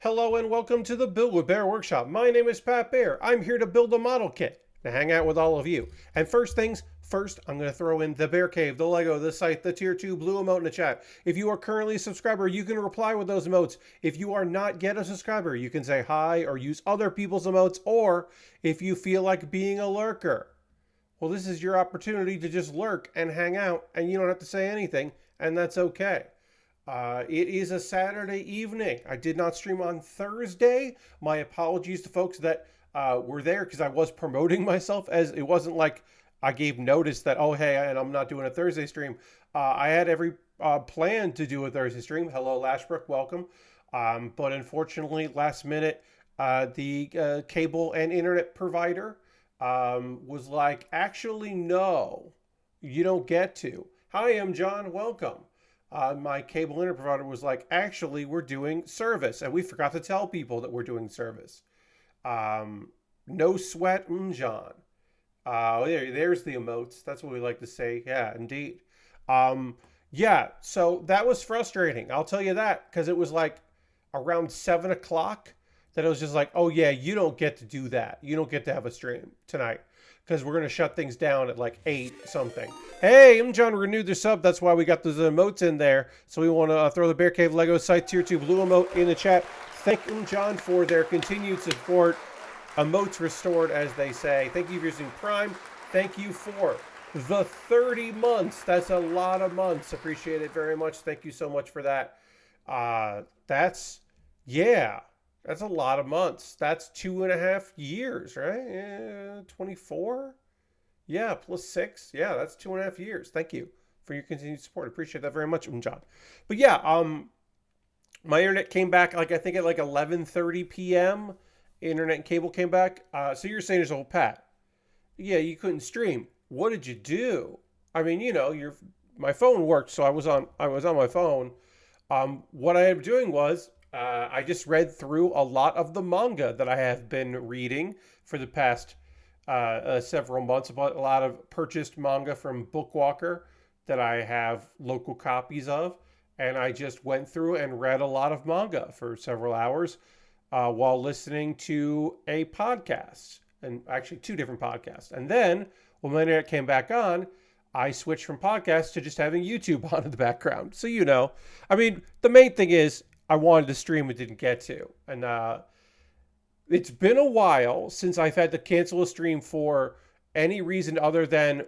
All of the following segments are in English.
Hello and welcome to the Build With Baer Workshop. My name is Pat Baer. I'm here to build a model kit to hang out with all of you. And first things first, I'm going to throw in the Bear Cave, the Lego, the site, the Tier 2 blue emote in the chat. If you are currently a subscriber, you can reply with those emotes. If you are not yet a subscriber, you can say hi or use other people's emotes. Or if you feel like being a lurker, well, this is your opportunity to just lurk and hang out, and you don't have to say anything, and that's okay. It is a Saturday evening. I did not stream on Thursday. My apologies to folks that were there because I was promoting myself, as it wasn't like I gave notice that, oh, hey, and I'm not doing a Thursday stream. I had every plan to do a Thursday stream. Hello, Lashbrook, welcome. But unfortunately, last minute, the cable and internet provider was like, actually, no, you don't get to. Hi, I'm John, welcome. My cable internet provider was like, actually, we're doing service. And we forgot to tell people that we're doing service. No sweat, John. There's the emotes. That's what we like to say. Yeah, indeed. Yeah, so that was frustrating. I'll tell you that, because it was like around 7 o'clock that it was just like, oh, yeah, you don't get to do that. You don't get to have a stream tonight, because we're going to shut things down at like 8 something. Hey, I'm John, renewed the sub. That's why we got those emotes in there. So we want to throw the Bear Cave Lego site Tier 2 blue emote in the chat. Thank John for their continued support. Emotes restored, as they say. Thank you for using Prime. Thank you for the 30 months. That's a lot of months. Appreciate it very much. Thank you so much for that. That's a lot of months. That's 2.5 years, right? Yeah, 24? Yeah, plus 6. Yeah, that's 2.5 years. Thank you for your continued support. Appreciate that very much, John. But yeah, my internet came back, like, I think at like 11:30 p.m. Internet and cable came back. So you're saying there's a whole Pat. Yeah, you couldn't stream. What did you do? I mean, you know, my phone worked, so I was on my phone. What I am doing was, I just read through a lot of the manga that I have been reading for the past several months. A lot of purchased manga from Bookwalker that I have local copies of. And I just went through and read a lot of manga for several hours while listening to a podcast. And actually 2 different podcasts. And then when my internet came back on, I switched from podcasts to just having YouTube on in the background. So, you know, I mean, the main thing is, I wanted to stream and didn't get to. And it's been a while since I've had to cancel a stream for any reason other than,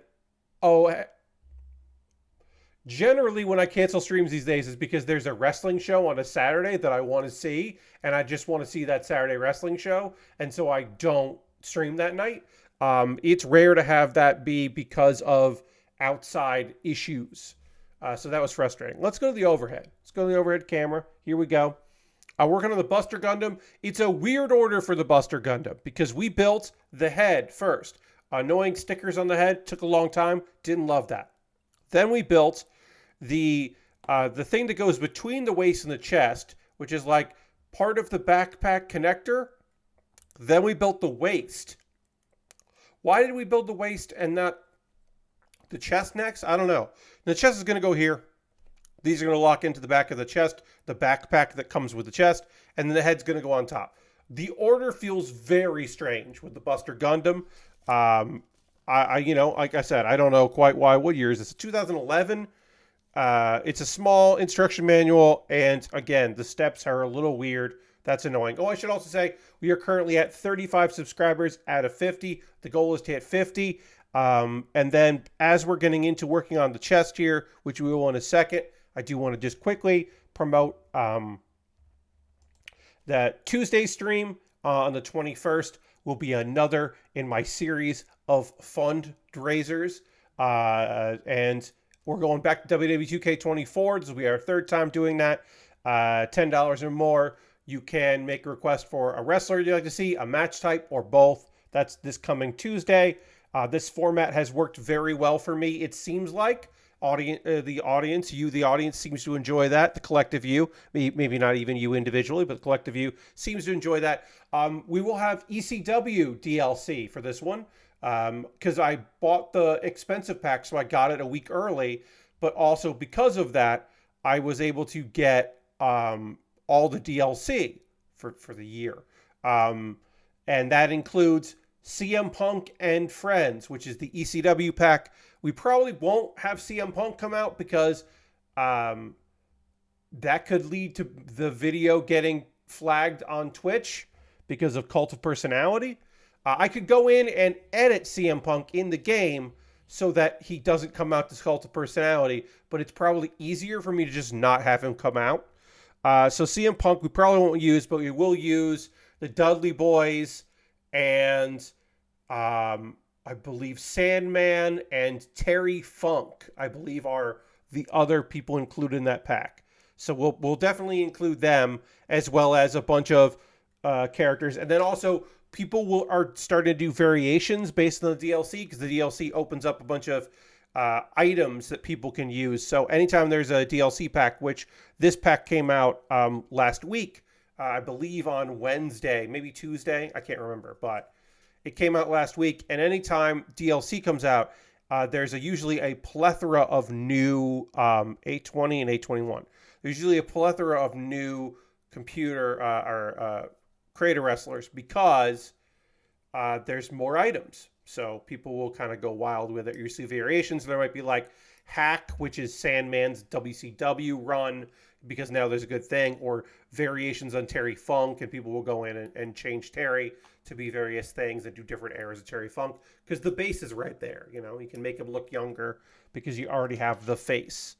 generally when I cancel streams these days is because there's a wrestling show on a Saturday that I want to see, and I just want to see that Saturday wrestling show, and so I don't stream that night. It's rare to have that be because of outside issues. So that was frustrating. Let's go to the overhead. Let's go to the overhead camera. Here we go. Working on the Buster Gundam. It's a weird order for the Buster Gundam because we built the head first. Annoying stickers on the head. Took a long time. Didn't love that. Then we built the thing that goes between the waist and the chest, which is like part of the backpack connector. Then we built the waist. Why did we build the waist and not the chest next? I don't know. The chest is going to go here. These are going to lock into the back of the chest, the backpack that comes with the chest, and then the head's going to go on top. The order feels very strange with the Buster Gundam. Like I said, I don't know quite why. What year is this? 2011. It's a small instruction manual, and again, the steps are a little weird. That's annoying. Oh, I should also say we are currently at 35 subscribers out of 50. The goal is to hit 50. And then as we're getting into working on the chest here, which we will in a second, I do want to just quickly promote that Tuesday stream on the 21st will be another in my series of fundraisers. And we're going back to WWE 2K24. This will be our 3rd time doing that. $10 or more. You can make a request for a wrestler you'd like to see, a match type, or both. That's this coming Tuesday. This format has worked very well for me. It seems like the audience seems to enjoy that. The collective you, maybe not even you individually, but the collective you seems to enjoy that. We will have ECW DLC for this one because I bought the expensive pack, so I got it a week early. But also because of that, I was able to get all the DLC for the year. And that includes CM Punk and Friends, which is the ECW pack. We probably won't have CM Punk come out because that could lead to the video getting flagged on Twitch because of Cult of Personality. I could go in and edit CM Punk in the game so that he doesn't come out to Cult of Personality, but it's probably easier for me to just not have him come out. So CM Punk we probably won't use, but we will use the Dudley Boys and I believe Sandman and Terry Funk, I believe, are the other people included in that pack. So we'll definitely include them as well as a bunch of characters. And then also people are starting to do variations based on the DLC because the DLC opens up a bunch of items that people can use. So anytime there's a DLC pack, which this pack came out last week, I believe on Wednesday, maybe Tuesday, I can't remember, but it came out last week. And anytime DLC comes out, there's usually a plethora of new 820 and 821. There's usually a plethora of new computer or creator wrestlers because there's more items. So people will kind of go wild with it. You see variations. There might be like Hack, which is Sandman's WCW run, because now there's a good thing, or variations on Terry Funk, and people will go in and change Terry to be various things and do different eras of Terry Funk because the base is right there. You know, you can make him look younger because you already have the face.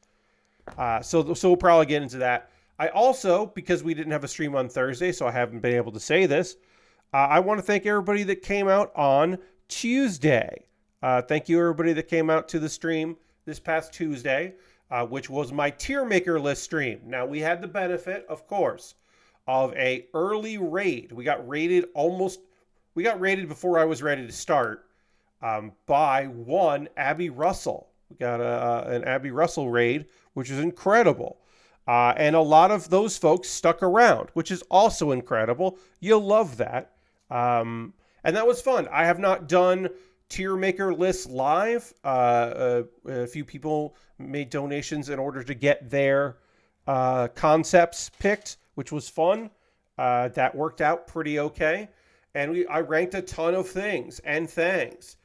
So we'll probably get into that. I also, because we didn't have a stream on Thursday, so I haven't been able to say this, I want to thank everybody that came out on Tuesday. Thank you, everybody that came out to the stream this past Tuesday, which was my tier maker list stream. Now, we had the benefit, of course, of a early raid. We got raided before I was ready to start by one Abby Russell. We got an Abby Russell raid, which is incredible. And a lot of those folks stuck around, which is also incredible. You'll love that. And that was fun. I have not done tier maker lists live. A few people made donations in order to get their concepts picked, which was fun. That worked out pretty okay. And I ranked a ton of things and things.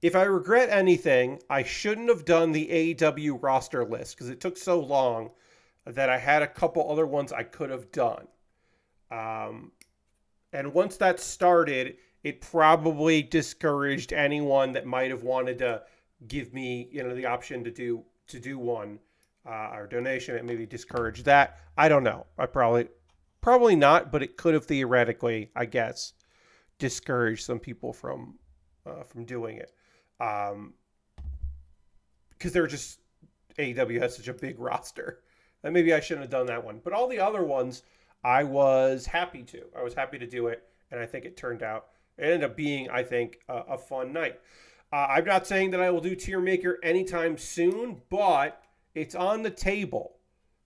If I regret anything, I shouldn't have done the AEW roster list because it took so long that I had a couple other ones I could have done. And once that started, it probably discouraged anyone that might have wanted to give me, the option to do one or donation. It maybe discouraged that. I don't know. I probably not, but it could have theoretically, I guess, discouraged some people from doing it. Because they're just, AEW has such a big roster that maybe I shouldn't have done that one. But all the other ones, I was happy to. I was happy to do it, and I think it ended up being, I think, a fun night. I'm not saying that I will do Tier Maker anytime soon, but it's on the table.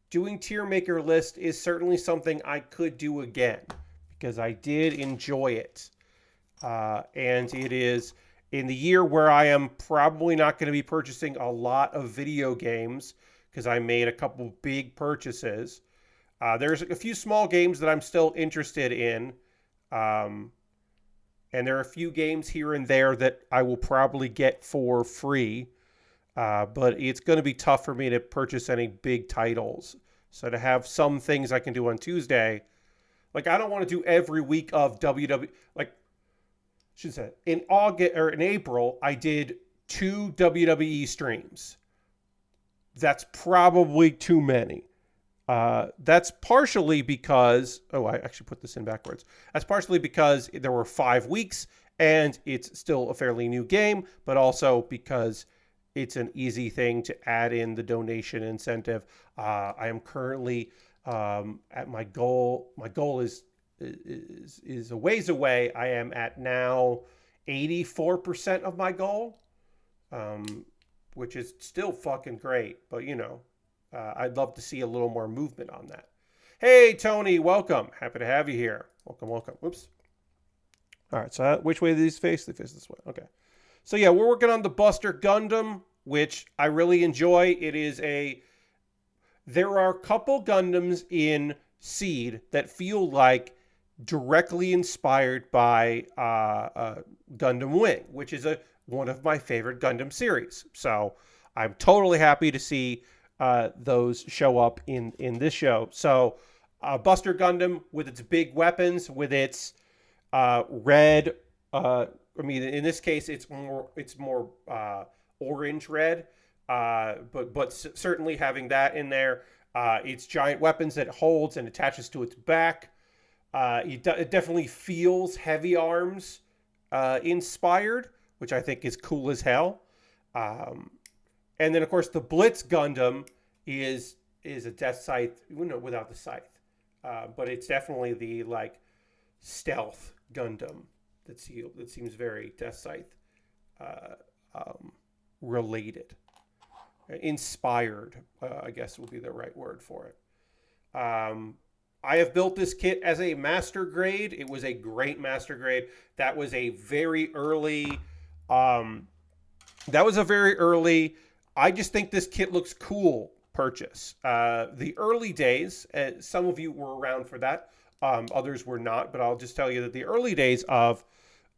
Doing Tier Maker list is certainly something I could do again because I did enjoy it. And it is in the year where I am probably not going to be purchasing a lot of video games because I made a couple big purchases. There's a few small games that I'm still interested in. And there are a few games here and there that I will probably get for free. But it's going to be tough for me to purchase any big titles. So to have some things I can do on Tuesday, like I don't want to do every week of WWE. In August or in April, I did 2 WWE streams. That's probably too many. That's partially because, I actually put this in backwards. That's partially because there were 5 weeks and it's still a fairly new game, but also because it's an easy thing to add in the donation incentive. I am currently at my goal. My goal is a ways away. I am at now 84% of my goal, which is still fucking great, but I'd love to see a little more movement on that. Hey, Tony, welcome. Happy to have you here. Welcome. Whoops. All right, so which way do these face? They face this way. Okay. So yeah, we're working on the Buster Gundam, which I really enjoy. It is There are a couple Gundams in Seed that feel like directly inspired by Gundam Wing, which is one of my favorite Gundam series. So I'm totally happy to see those show up in this show. So Buster Gundam with its big weapons, with its red. I mean, in this case, it's more orange red, but certainly having that in there. It's giant weapons that it holds and attaches to its back. It definitely feels Heavy Arms inspired, which I think is cool as hell. And then, of course, the Blitz Gundam is a Death Scythe, without the scythe. But it's definitely the, like, stealth Gundam that seems very Death Scythe related. Inspired, I guess would be the right word for it. I have built this kit as a master grade. It was a great master grade. That was a very early. I just think this kit looks cool purchase. The early days, some of you were around for that. Others were not, but I'll just tell you that the early days of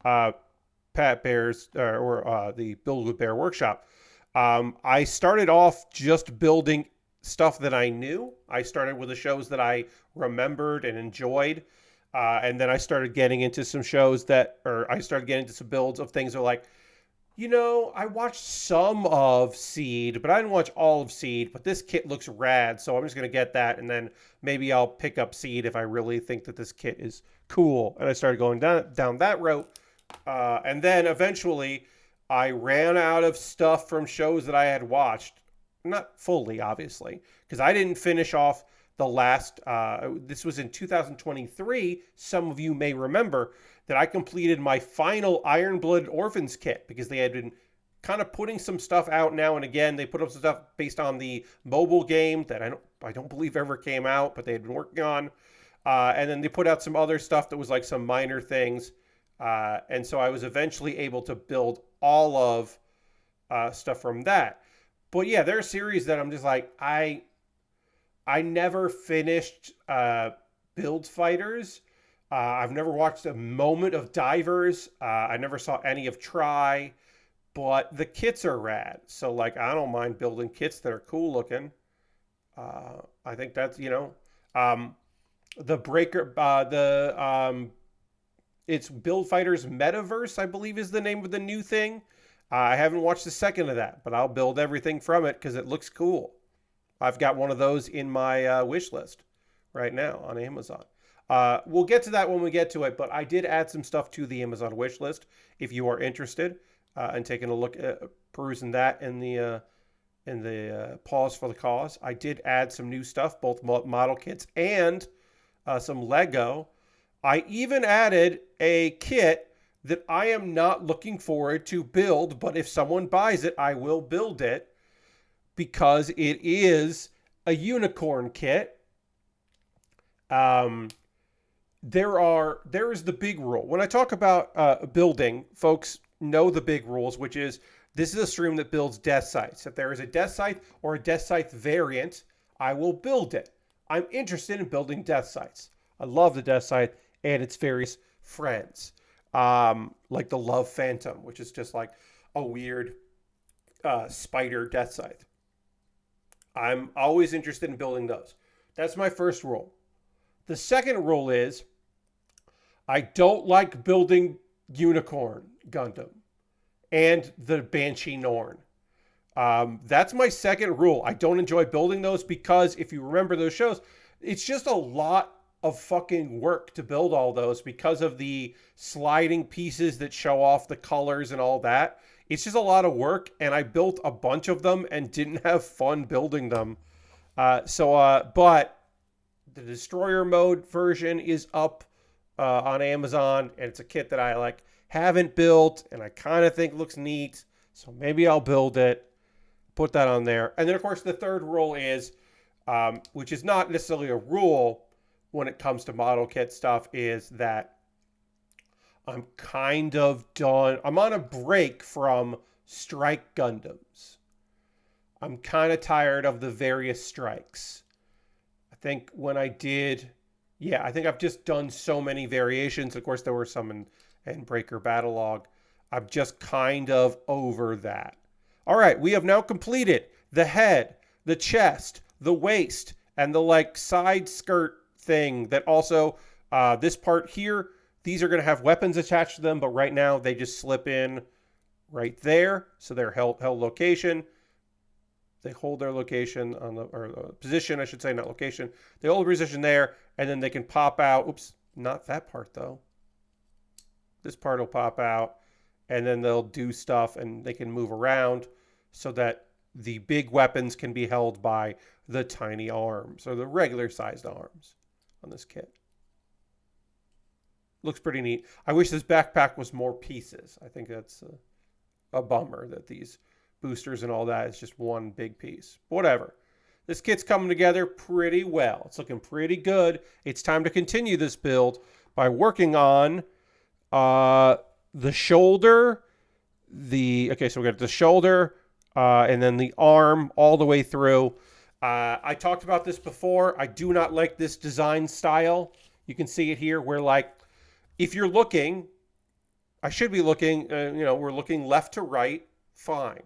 Pat Baer's or the Build With Baer Workshop, I started off just building stuff that I knew. I started with the shows that I remembered and enjoyed. And then I started getting into some some builds of things that are like, I watched some of Seed, but I didn't watch all of Seed, but this kit looks rad, so I'm just going to get that, and then maybe I'll pick up Seed if I really think that this kit is cool. And I started going down that route. And then eventually I ran out of stuff from shows that I had watched. Not fully, obviously, because I didn't finish off the last, this was in 2023. Some of you may remember that I completed my final Iron-Blooded Orphans kit because they had been kind of putting some stuff out now and again. They put up some stuff based on the mobile game that I don't believe ever came out, but they had been working on. And then they put out some other stuff that was like some minor things. And so I was eventually able to build all of stuff from that. But yeah, there are series that I'm just like, I never finished Build Fighters. I've never watched a moment of Divers. I never saw any of Try. But the kits are rad. So, like, I don't mind building kits that are cool looking. I think that's, the Breaker, it's Build Fighters Metaverse, I believe is the name of the new thing. I haven't watched a second of that, but I'll build everything from it because it looks cool. I've got one of those in my wish list right now on Amazon. We'll get to that when we get to it, but I did add some stuff to the Amazon wish list if you are interested in taking a look at perusing that in the pause for the cause. I did add some new stuff, both model kits and some Lego. I even added a kit that I am not looking forward to build, but if someone buys it, I will build it because it is a unicorn kit. There is the big rule. When I talk about building, folks know the big rules, which is this is a stream that builds Death Scythes. If there is a Death Scythe or a Death Scythe variant, I will build it. I'm interested in building Death Scythes. I love the Death Scythe and its various friends. Like the Love Phantom, which is just like a weird spider Death Scythe. I'm always interested in building those. That's my first rule. The second rule is I don't like building Unicorn Gundam and the Banshee Norn. That's my second rule. I don't enjoy building those because if you remember those shows, it's just a lot of fucking work to build all those because of the sliding pieces that show off the colors and all that. It's just a lot of work, and I built a bunch of them and didn't have fun building them. But the Destroyer mode version is up on Amazon, and it's a kit that I haven't built, and I kind of think looks neat. So maybe I'll build it, put that on there. And then, of course, the third rule is, which is not necessarily a rule when it comes to model kit stuff, is that I'm kind of done. I'm on a break from Strike Gundams. I'm kind of tired of the various strikes. I think when I did, yeah, I think I've just done so many variations. Of course, there were some in Breaker Battlelog. I'm just kind of over that. All right, we have now completed the head, the chest, the waist, and the like side skirt thing that also, this part here, these are going to have weapons attached to them, but right now they just slip in right there. So they're held location. They hold their location on the, or position, I should say, not location. They hold the position there, and then they can pop out. Oops, not that part though. This part will pop out, and then they'll do stuff, and they can move around so that the big weapons can be held by the tiny arms, or the regular sized arms on this kit. Looks pretty neat. I wish this backpack was more pieces. I think that's a bummer that these boosters and all that is just one big piece. Whatever. This kit's coming together pretty well. It's looking pretty good. It's time to continue this build by working on the shoulder, okay, so we got the shoulder, and then the arm all the way through. I talked about this before. I do not like this design style. You can see it here where, like, if you're looking, I should be looking, we're looking left to right, fine.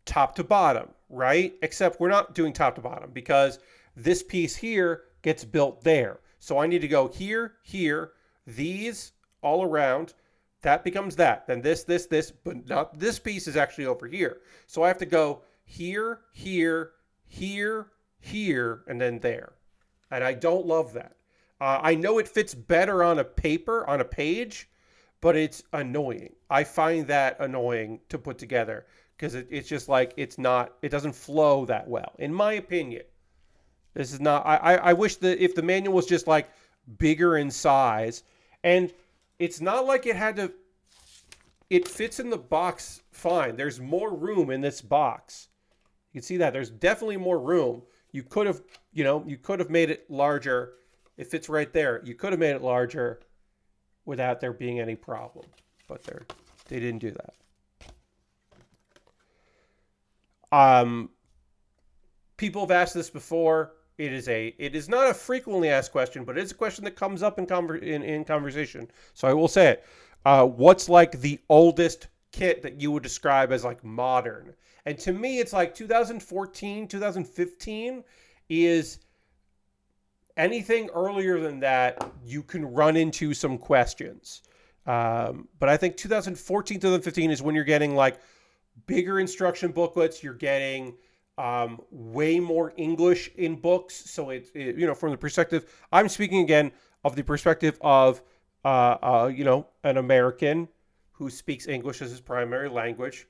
Top to bottom, right? Except we're not doing top to bottom because this piece here gets built there. So I need to go here, here, these all around. That becomes that. Then this, but not this piece is actually over here. So I have to go here, here, here, here, and then there. And I don't love that. I know it fits better on a paper, on a page, but it's annoying. I find that annoying to put together because it's just like, it doesn't flow that well, in my opinion. This is not, I wish that if the manual was just like bigger in size, and it's not like it fits in the box fine. There's more room in this box. You can see that there's definitely more room. You could have made it larger. It fits right there. You could have made it larger without there being any problem, but they didn't do that. People have asked this before. It is not a frequently asked question, but it's a question that comes up in conversation. So I will say it. What's like the oldest kit that you would describe as like modern? And to me, it's like 2014, 2015 is. Anything earlier than that, you can run into some questions. But I think 2014, 2015 is when you're getting like bigger instruction booklets. You're getting way more English in books. So from the perspective, I'm speaking again of the perspective of, an American who speaks English as his primary language,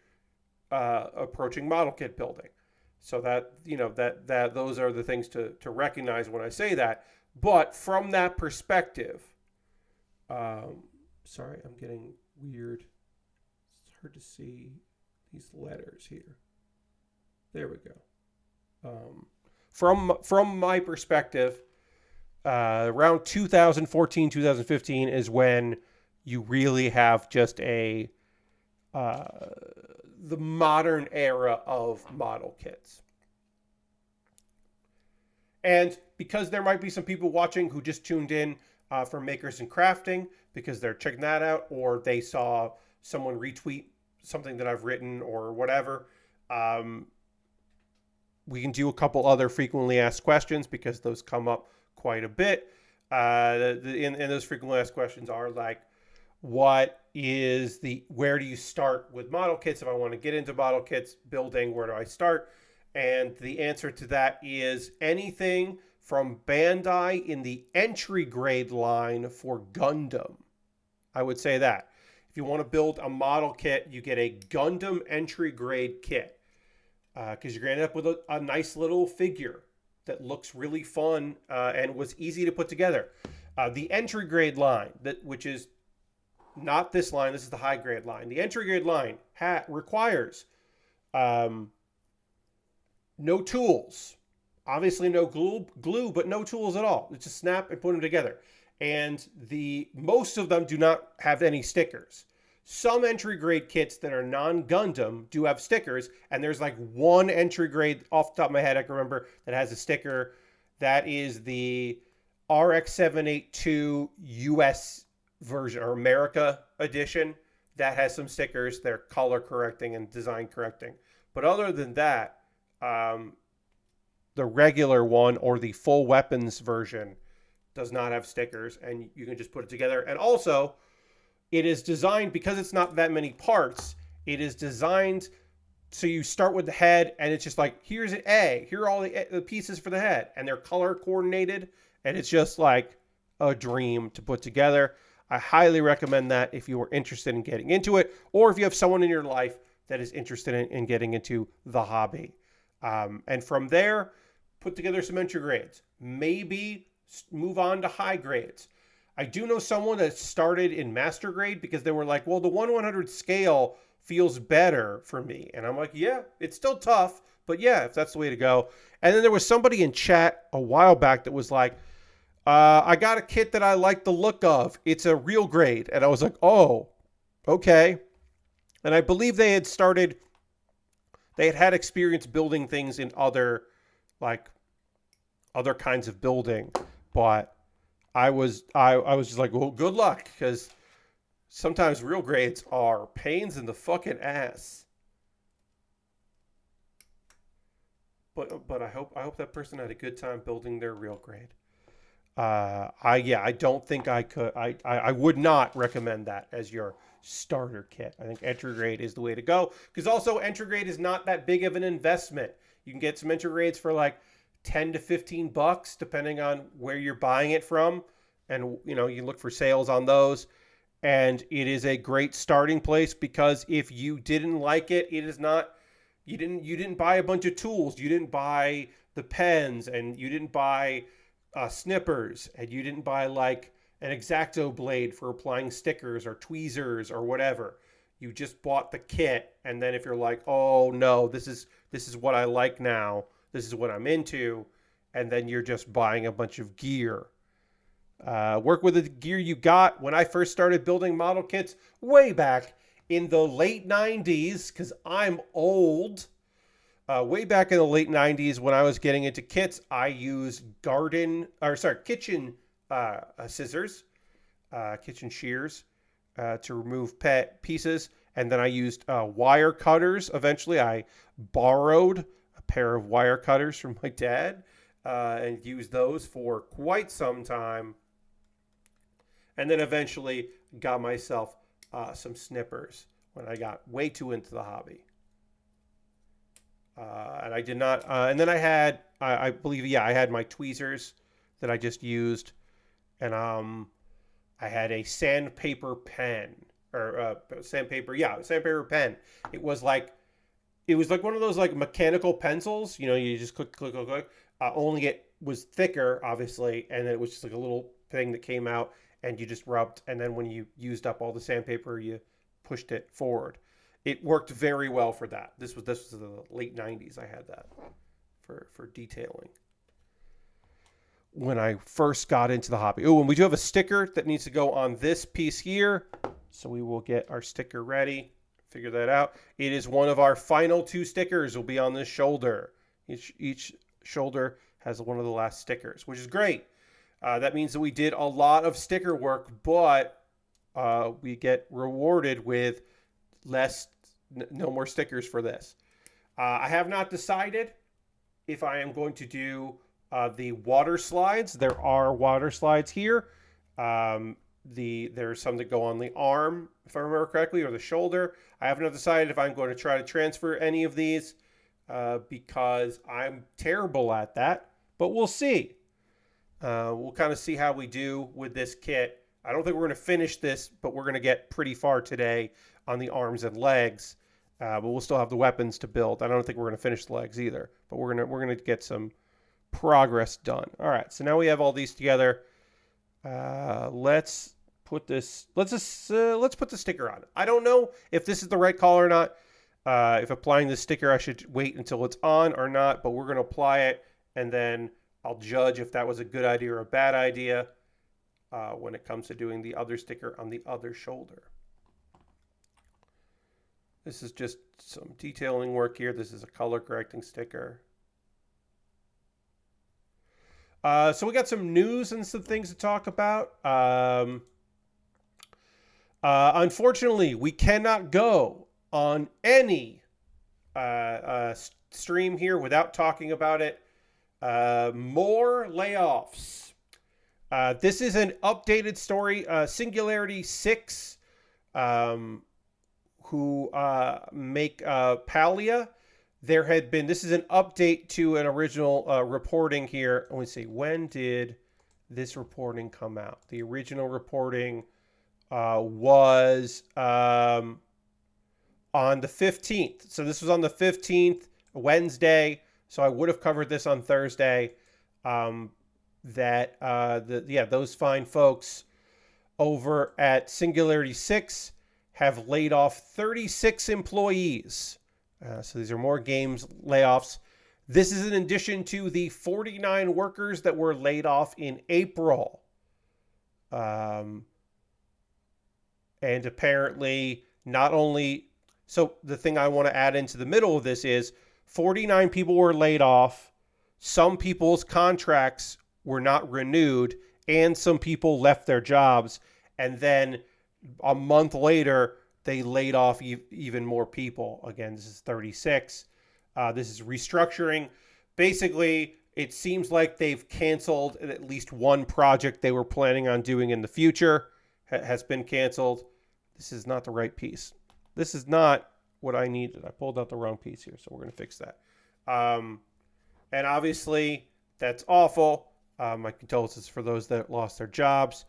approaching model kit building. So that, that those are the things to recognize when I say that. But from that perspective, sorry, I'm getting weird. It's hard to see these letters here. There we go. From my perspective, around 2014, 2015 is when you really have just the modern era of model kits. And because there might be some people watching who just tuned in for Makers and Crafting because they're checking that out, or they saw someone retweet something that I've written or whatever, we can do a couple other frequently asked questions because those come up quite a bit. And those frequently asked questions are like, where do you start with model kits? If I want to get into model kits building, where do I start? And the answer to that is anything from Bandai in the entry grade line for Gundam. I would say that. If you want to build a model kit, you get a Gundam entry grade kit because you're going to end up with a nice little figure that looks really fun and was easy to put together. The entry grade line, which is not this line, this is the high grade line. The entry grade line requires no tools. Obviously no glue, but no tools at all. It's just snap and put them together. And most of them do not have any stickers. Some entry grade kits that are non-Gundam do have stickers, and there's like one entry grade off the top of my head I can remember that has a sticker. That is the RX-782 US version, or America edition, that has some stickers. They're color correcting and design correcting. But other than that, the regular one or the full weapons version does not have stickers, and you can just put it together. And also, it is designed, because it's not that many parts, it is designed so you start with the head, and it's just like, here's an A, here are all the pieces for the head, and they're color coordinated, and it's just like a dream to put together. I highly recommend that if you are interested in getting into it, or if you have someone in your life that is interested in getting into the hobby. And from there, put together some entry grades. Maybe move on to high grades. I do know someone that started in master grade because they were like, well, the 1/100 scale feels better for me. And I'm like, yeah, it's still tough, but yeah, if that's the way to go. And then there was somebody in chat a while back that was like, I got a kit that I like the look of. It's a real grade. And I was like, oh, okay. And I believe they had had experience building things in other kinds of building, but I was just like, well, good luck, because sometimes real grades are pains in the fucking ass. But I hope that person had a good time building their real grade. I don't think I could. I would not recommend that as your starter kit. I think entry grade is the way to go, because also entry grade is not that big of an investment. You can get some entry grades for like $10 to $15 depending on where you're buying it from, and you look for sales on those. And it is a great starting place, because if you didn't like it, it is not, you didn't buy a bunch of tools, you didn't buy the pens, and you didn't buy snippers, and you didn't buy like an X-Acto blade for applying stickers or tweezers or whatever. You just bought the kit, and then if you're like, oh no, this is what I like now, this is what I'm into, and then you're just buying a bunch of gear. Work with the gear you got. When I first started building model kits way back in the late 90s, because I'm old, way back in the late 90s when I was getting into kits, I used kitchen scissors, kitchen shears to remove pet pieces. And then I used wire cutters. Eventually, I borrowed a pair of wire cutters from my dad and used those for quite some time. And then eventually got myself some snippers when I got way too into the hobby. And I did not. And then I had, I believe, I had my tweezers that I just used. And I had a sandpaper pen. Sandpaper pen. It was like one of those like mechanical pencils. You just click. Only it was thicker, obviously, and then it was just like a little thing that came out, and you just rubbed, and then when you used up all the sandpaper, you pushed it forward. It worked very well for that. This was the late 90s. I had that for detailing when I first got into the hobby. Oh, and we do have a sticker that needs to go on this piece here. So we will get our sticker ready. Figure that out. It is one of our final 2 stickers will be on this shoulder. Each shoulder has one of the last stickers, which is great. That means that we did a lot of sticker work, but we get rewarded with no more stickers for this. I have not decided if I am going to do the water slides. There are water slides here. There's some that go on the arm, if I remember correctly, or the shoulder. I have not decided if I'm going to try to transfer any of these because I'm terrible at that, but we'll see. We'll kind of see how we do with this kit. I don't think we're going to finish this, but we're going to get pretty far today on the arms and legs. But we'll still have the weapons to build. I don't think we're going to finish the legs either, but we're going to get some progress done. All right, so now we have all these together. Let's put the sticker on. I don't know if this is the right call or not. If applying the sticker, I should wait until it's on or not, but we're going to apply it, and then I'll judge if that was a good idea or a bad idea when it comes to doing the other sticker on the other shoulder. This is just some detailing work here. This is a color correcting sticker. So we got some news and some things to talk about. Unfortunately, we cannot go on any stream here without talking about it. More layoffs. This is an updated story. Singularity 6, who make Palia. There had been, this is an update to an original reporting here. Let me see, when did this reporting come out? The original reporting was on the 15th. So this was on the 15th, Wednesday. So I would have covered this on Thursday. Those fine folks over at Singularity 6 have laid off 36 employees. So these are more games layoffs. This is in addition to the 49 workers that were laid off in April. And apparently not only... So the thing I want to add into the middle of this is 49 people were laid off. Some people's contracts were not renewed, and some people left their jobs. And then a month later, they laid off even more people. Again, this is 36. This is restructuring. Basically, it seems like they've canceled at least one project they were planning on doing in the future. Has been canceled. This is not the right piece. This is not what I needed. I pulled out the wrong piece here, so we're going to fix that. And obviously, that's awful. My condolences for those that lost their jobs.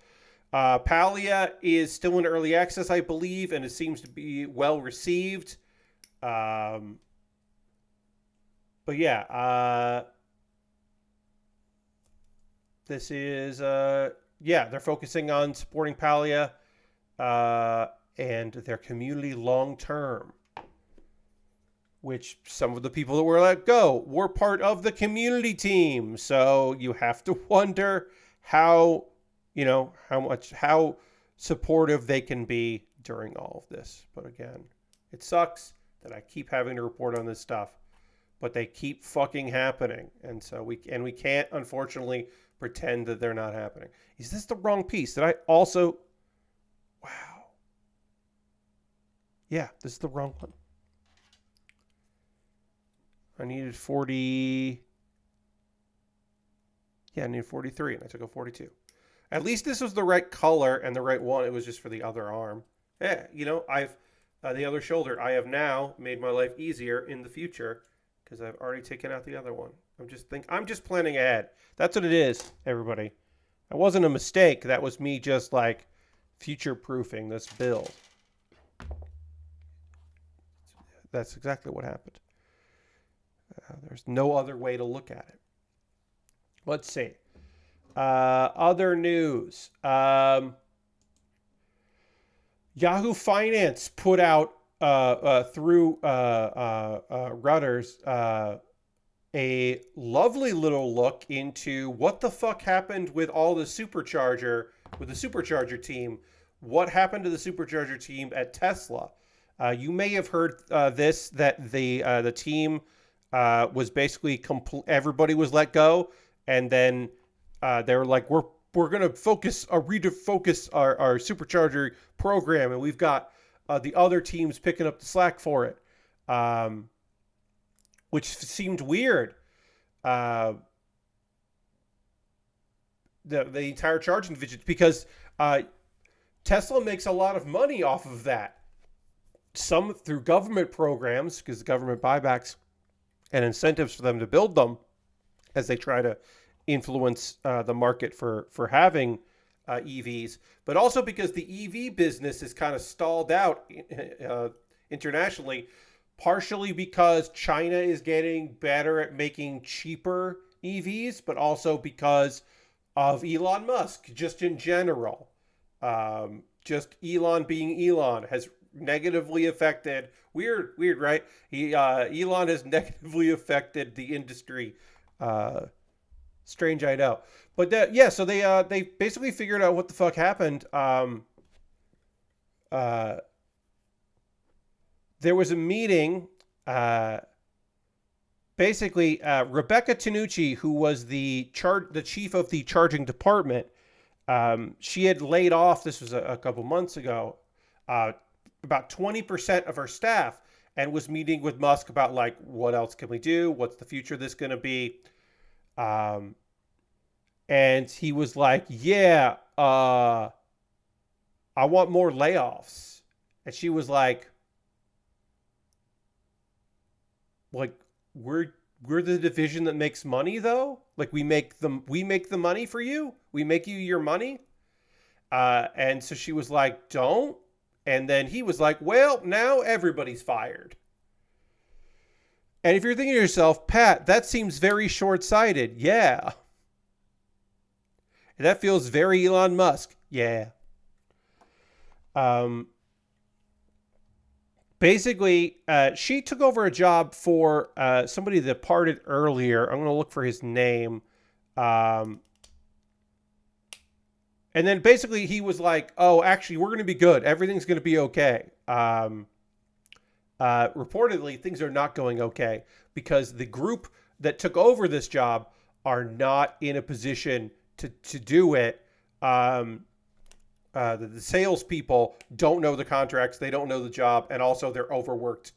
Palia is still in early access, I believe, and it seems to be well received. But yeah, this is, they're focusing on supporting Palia and their community long term, which some of the people that were let go were part of the community team. So you have to wonder how supportive they can be during all of this. But again, it sucks that I keep having to report on this stuff, but they keep fucking happening. And so we can't, unfortunately, pretend that they're not happening. Is this the wrong piece? Did I also... Wow. Yeah, this is the wrong one. I needed 40... Yeah, I needed 43, and I took a 42. At least this was the right color and the right one. It was just for the other arm. Yeah, I've the other shoulder. I have now made my life easier in the future because I've already taken out the other one. I'm just planning ahead. That's what it is, everybody. That wasn't a mistake. That was me just like future-proofing this build. That's exactly what happened. There's no other way to look at it. Let's see. Other news. Yahoo Finance put out through Reuters a lovely little look into what the fuck happened with all the supercharger team. What happened to the supercharger team at Tesla? You may have heard that the team was basically everybody was let go, and then they were like, we're going to refocus our supercharger program, and we've got the other teams picking up the slack for it, which seemed weird. The entire charging division, because Tesla makes a lot of money off of that. Some through government programs, because government buybacks and incentives for them to build them as they try to influence the market for having EVs, but also because the EV business is kind of stalled out internationally, partially because China is getting better at making cheaper EVs, but also because of Elon Musk, just in general. Just Elon being Elon has negatively affected, weird, right? Elon has negatively affected the industry. Strange, I know. But so they basically figured out what the fuck happened. there was a meeting. Basically, Rebecca Tanucci, who was the chief of the charging department, she had laid off. This was a couple months ago. About 20% of her staff, and was meeting with Musk about like, what else can we do? What's the future of this going to be? And he was like, yeah, I want more layoffs. And she was like, we're the division that makes money though. Like we make the money for you. We make you your money. And so she was like, don't. And then he was like, well, now everybody's fired. And if you're thinking to yourself, Pat, that seems very short-sighted. Yeah. That feels very Elon Musk. Yeah. Basically, she took over a job for somebody that departed earlier. I'm going to look for his name. And then basically he was like, oh, actually, we're going to be good. Everything's going to be okay. Reportedly, things are not going okay because the group that took over this job are not in a position to do it. The salespeople don't know the contracts. They don't know the job. And also they're overworked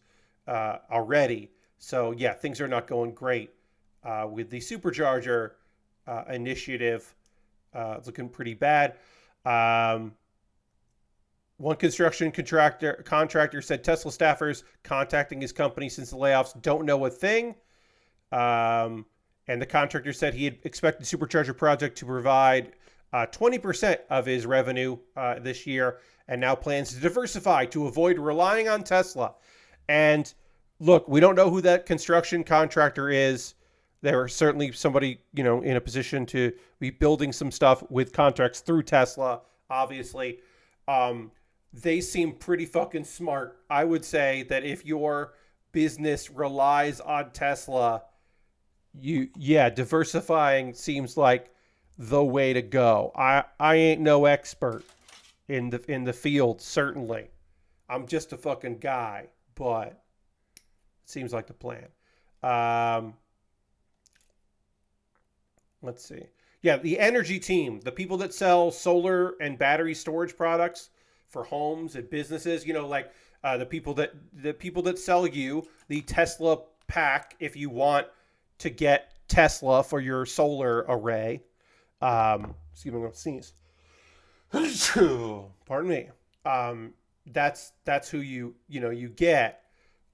already. So, yeah, things are not going great with the supercharger initiative. It's looking pretty bad. One construction contractor said Tesla staffers contacting his company since the layoffs don't know a thing. And the contractor said he had expected the supercharger project to provide 20% of his revenue this year, and now plans to diversify to avoid relying on Tesla. And look, we don't know who that construction contractor is. There are certainly somebody, in a position to be building some stuff with contracts through Tesla, obviously. They seem pretty fucking smart. I would say that if your business relies on Tesla, diversifying seems like the way to go. I ain't no expert in the field, certainly. I'm just a fucking guy, but it seems like the plan. Let's see. Yeah, the energy team, the people that sell solar and battery storage products for homes and businesses, the people that sell you the Tesla pack if you want to get Tesla for your solar array. Excuse me, I'm going to sneeze. Pardon me. That's who you get.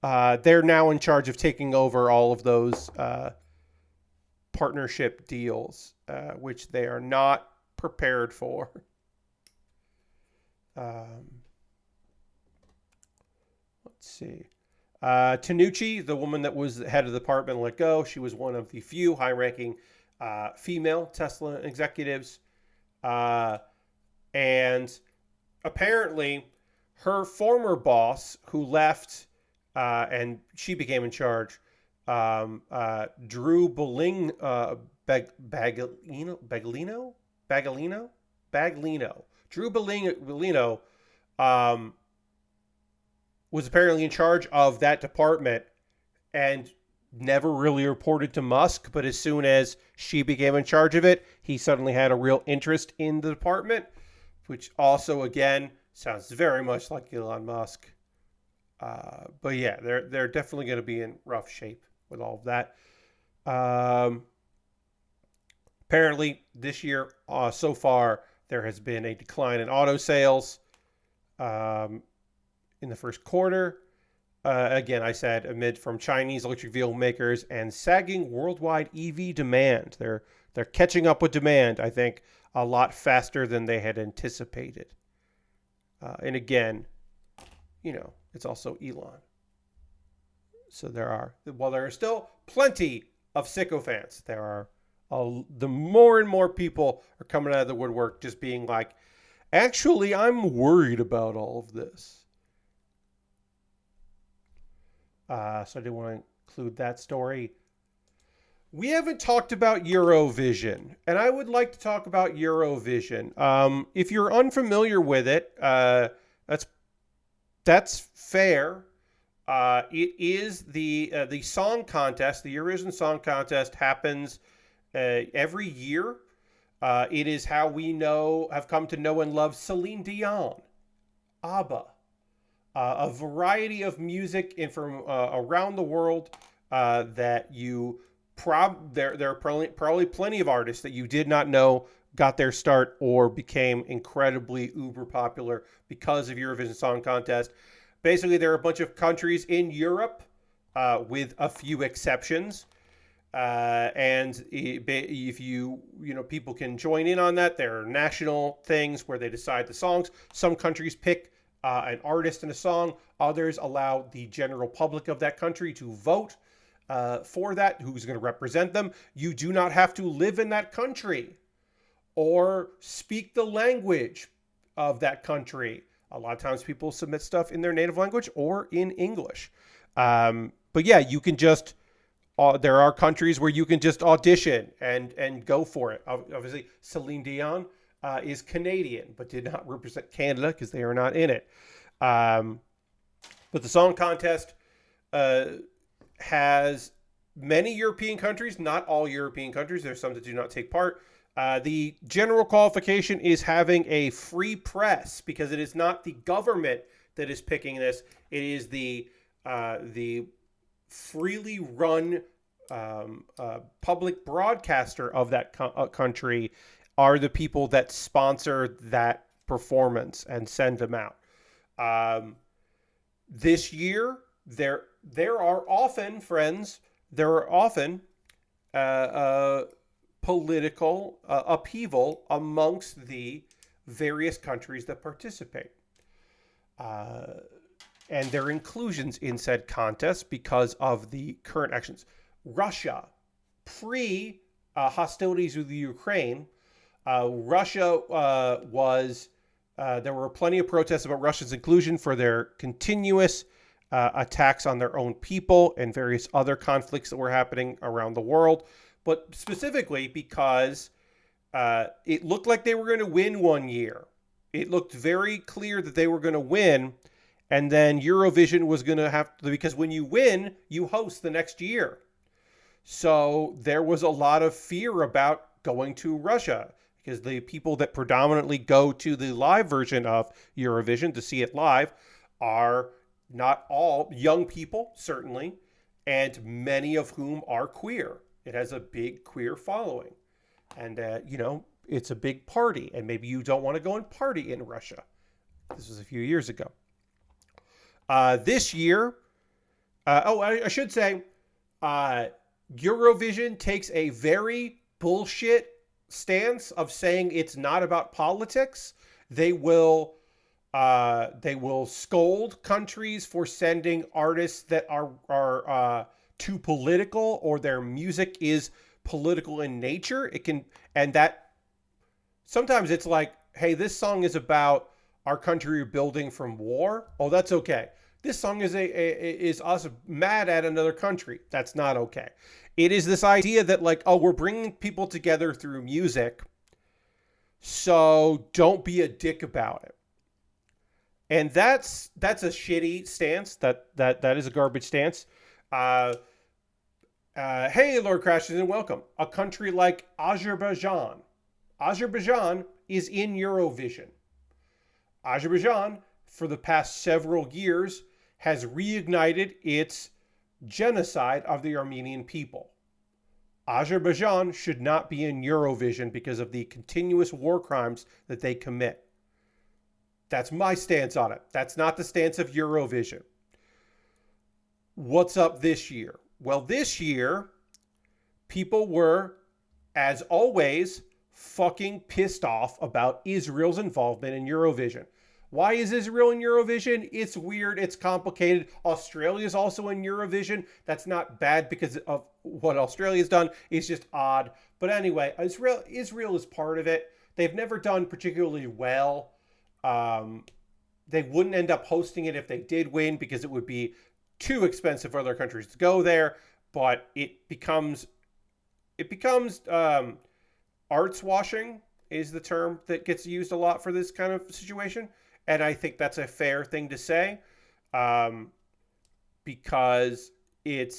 They're now in charge of taking over all of those partnership deals, which they are not prepared for. Let's see. Tanucci, the woman that was the head of the department, let go. She was one of the few high-ranking female Tesla executives. And apparently her former boss, who left and she became in charge, Drew Baglino. Drew Baglino was apparently in charge of that department and never really reported to Musk. But as soon as she became in charge of it, he suddenly had a real interest in the department, which also, again, sounds very much like Elon Musk. But yeah, they're definitely going to be in rough shape with all of that. Apparently, this year, so far, there has been a decline in auto sales in the first quarter. Again, I said amid from Chinese electric vehicle makers and sagging worldwide EV demand. They're catching up with demand, I think, a lot faster than they had anticipated. And again, it's also Elon. So while there are still plenty of sycophants, there are the more and more people are coming out of the woodwork just being like, actually, I'm worried about all of this. So I did want to include that story. We haven't talked about Eurovision, and I would like to talk about Eurovision. If you're unfamiliar with it, that's fair. It is the song contest. The Eurovision Song Contest happens every year. It is how we have come to know and love Celine Dion, ABBA, a variety of music from around the world that you there are probably plenty of artists that you did not know got their start or became incredibly uber popular because of Eurovision Song Contest. Basically, there are a bunch of countries in Europe, with a few exceptions. And if people can join in on that. There are national things where they decide the songs. Some countries pick an artist and a song. Others allow the general public of that country to vote for that, who's going to represent them. You do not have to live in that country or speak the language of that country. A lot of times people submit stuff in their native language or in English. But yeah, you can just, there are countries where you can just audition and go for it. Obviously, Celine Dion is Canadian, but did not represent Canada because they are not in it. But the song contest has many European countries, not all European countries. There's some that do not take part. The general qualification is having a free press, because it is not the government that is picking this. It is the freely run public broadcaster of that country are the people that sponsor that performance and send them out. This year, there are often, friends, political upheaval amongst the various countries that participate. And their inclusions in said contest because of the current actions. Russia, hostilities with the Ukraine, Russia there were plenty of protests about Russia's inclusion for their continuous attacks on their own people and various other conflicts that were happening around the world. But specifically because it looked like they were going to win one year. It looked very clear that they were going to win. And then Eurovision was going to have to, because when you win, you host the next year. So there was a lot of fear about going to Russia, because the people that predominantly go to the live version of Eurovision to see it live are not all young people, certainly, and many of whom are queer. It has a big queer following. And, it's a big party. And maybe you don't want to go and party in Russia. This was a few years ago. This year, I should say, Eurovision takes a very bullshit stance of saying it's not about politics. They will scold countries for sending artists that are too political, or their music is political in nature. And that sometimes it's like, hey, this song is about our country rebuilding from war. Oh, that's okay. This song is us mad at another country. That's not okay. It is this idea that, like, oh, we're bringing people together through music, so don't be a dick about it. And that's a shitty stance. That is a garbage stance. Hey, Lord Crashes, and welcome. A country like Azerbaijan. Azerbaijan is in Eurovision. Azerbaijan, for the past several years, has reignited its genocide of the Armenian people. Azerbaijan should not be in Eurovision because of the continuous war crimes that they commit. That's my stance on it. That's not the stance of Eurovision. What's up this year? Well, this year, people were, as always, fucking pissed off about Israel's involvement in Eurovision. Why is Israel in Eurovision? It's weird. It's complicated. Australia is also in Eurovision. That's not bad because of what Australia's done. It's just odd. But anyway, Israel is part of it. They've never done particularly well. They wouldn't end up hosting it if they did win, because it would be too expensive for other countries to go there. But it becomes arts washing is the term that gets used a lot for this kind of situation. And I think that's a fair thing to say. because it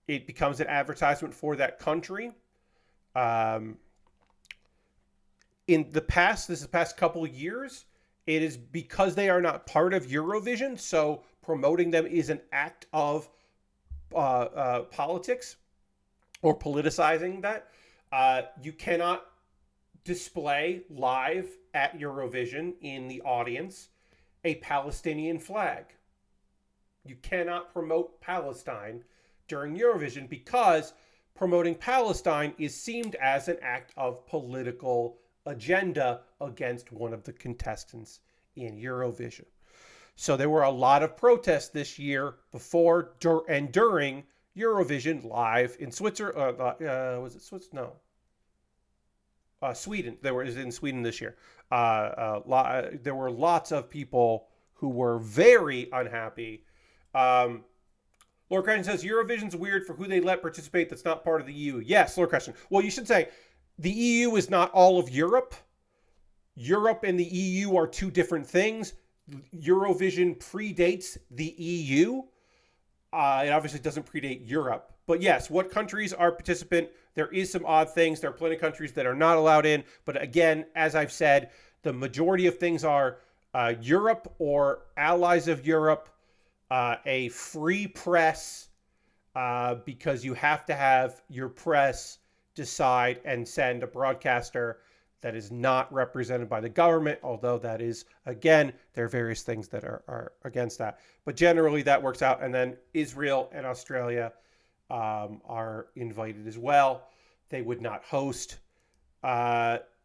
becomes an advertisement for that country. In the past couple of years, it is because they are not part of Eurovision, so promoting them is an act of politics or politicizing that. You cannot display live at Eurovision in the audience a Palestinian flag. You cannot promote Palestine during Eurovision because promoting Palestine is seen as an act of political agenda against one of the contestants in Eurovision. So there were a lot of protests this year before and during Eurovision live in Switzerland. Was it Switzerland? No. Sweden. There was in Sweden this year. There were lots of people who were very unhappy. Lord Christian says Eurovision's weird for who they let participate that's not part of the EU. Yes, Lord Christian. Well, you should say the EU is not all of Europe. Europe and the EU are two different things. Eurovision predates the EU. It obviously doesn't predate Europe. But yes, what countries are participant? There is some odd things. There are plenty of countries that are not allowed in. But again, as I've said, the majority of things are Europe or allies of Europe, a free press, because you have to have your press decide and send a broadcaster that is not represented by the government, although that is, again, there are various things that are against that. But generally that works out. And then Israel and Australia are invited as well. They would not host.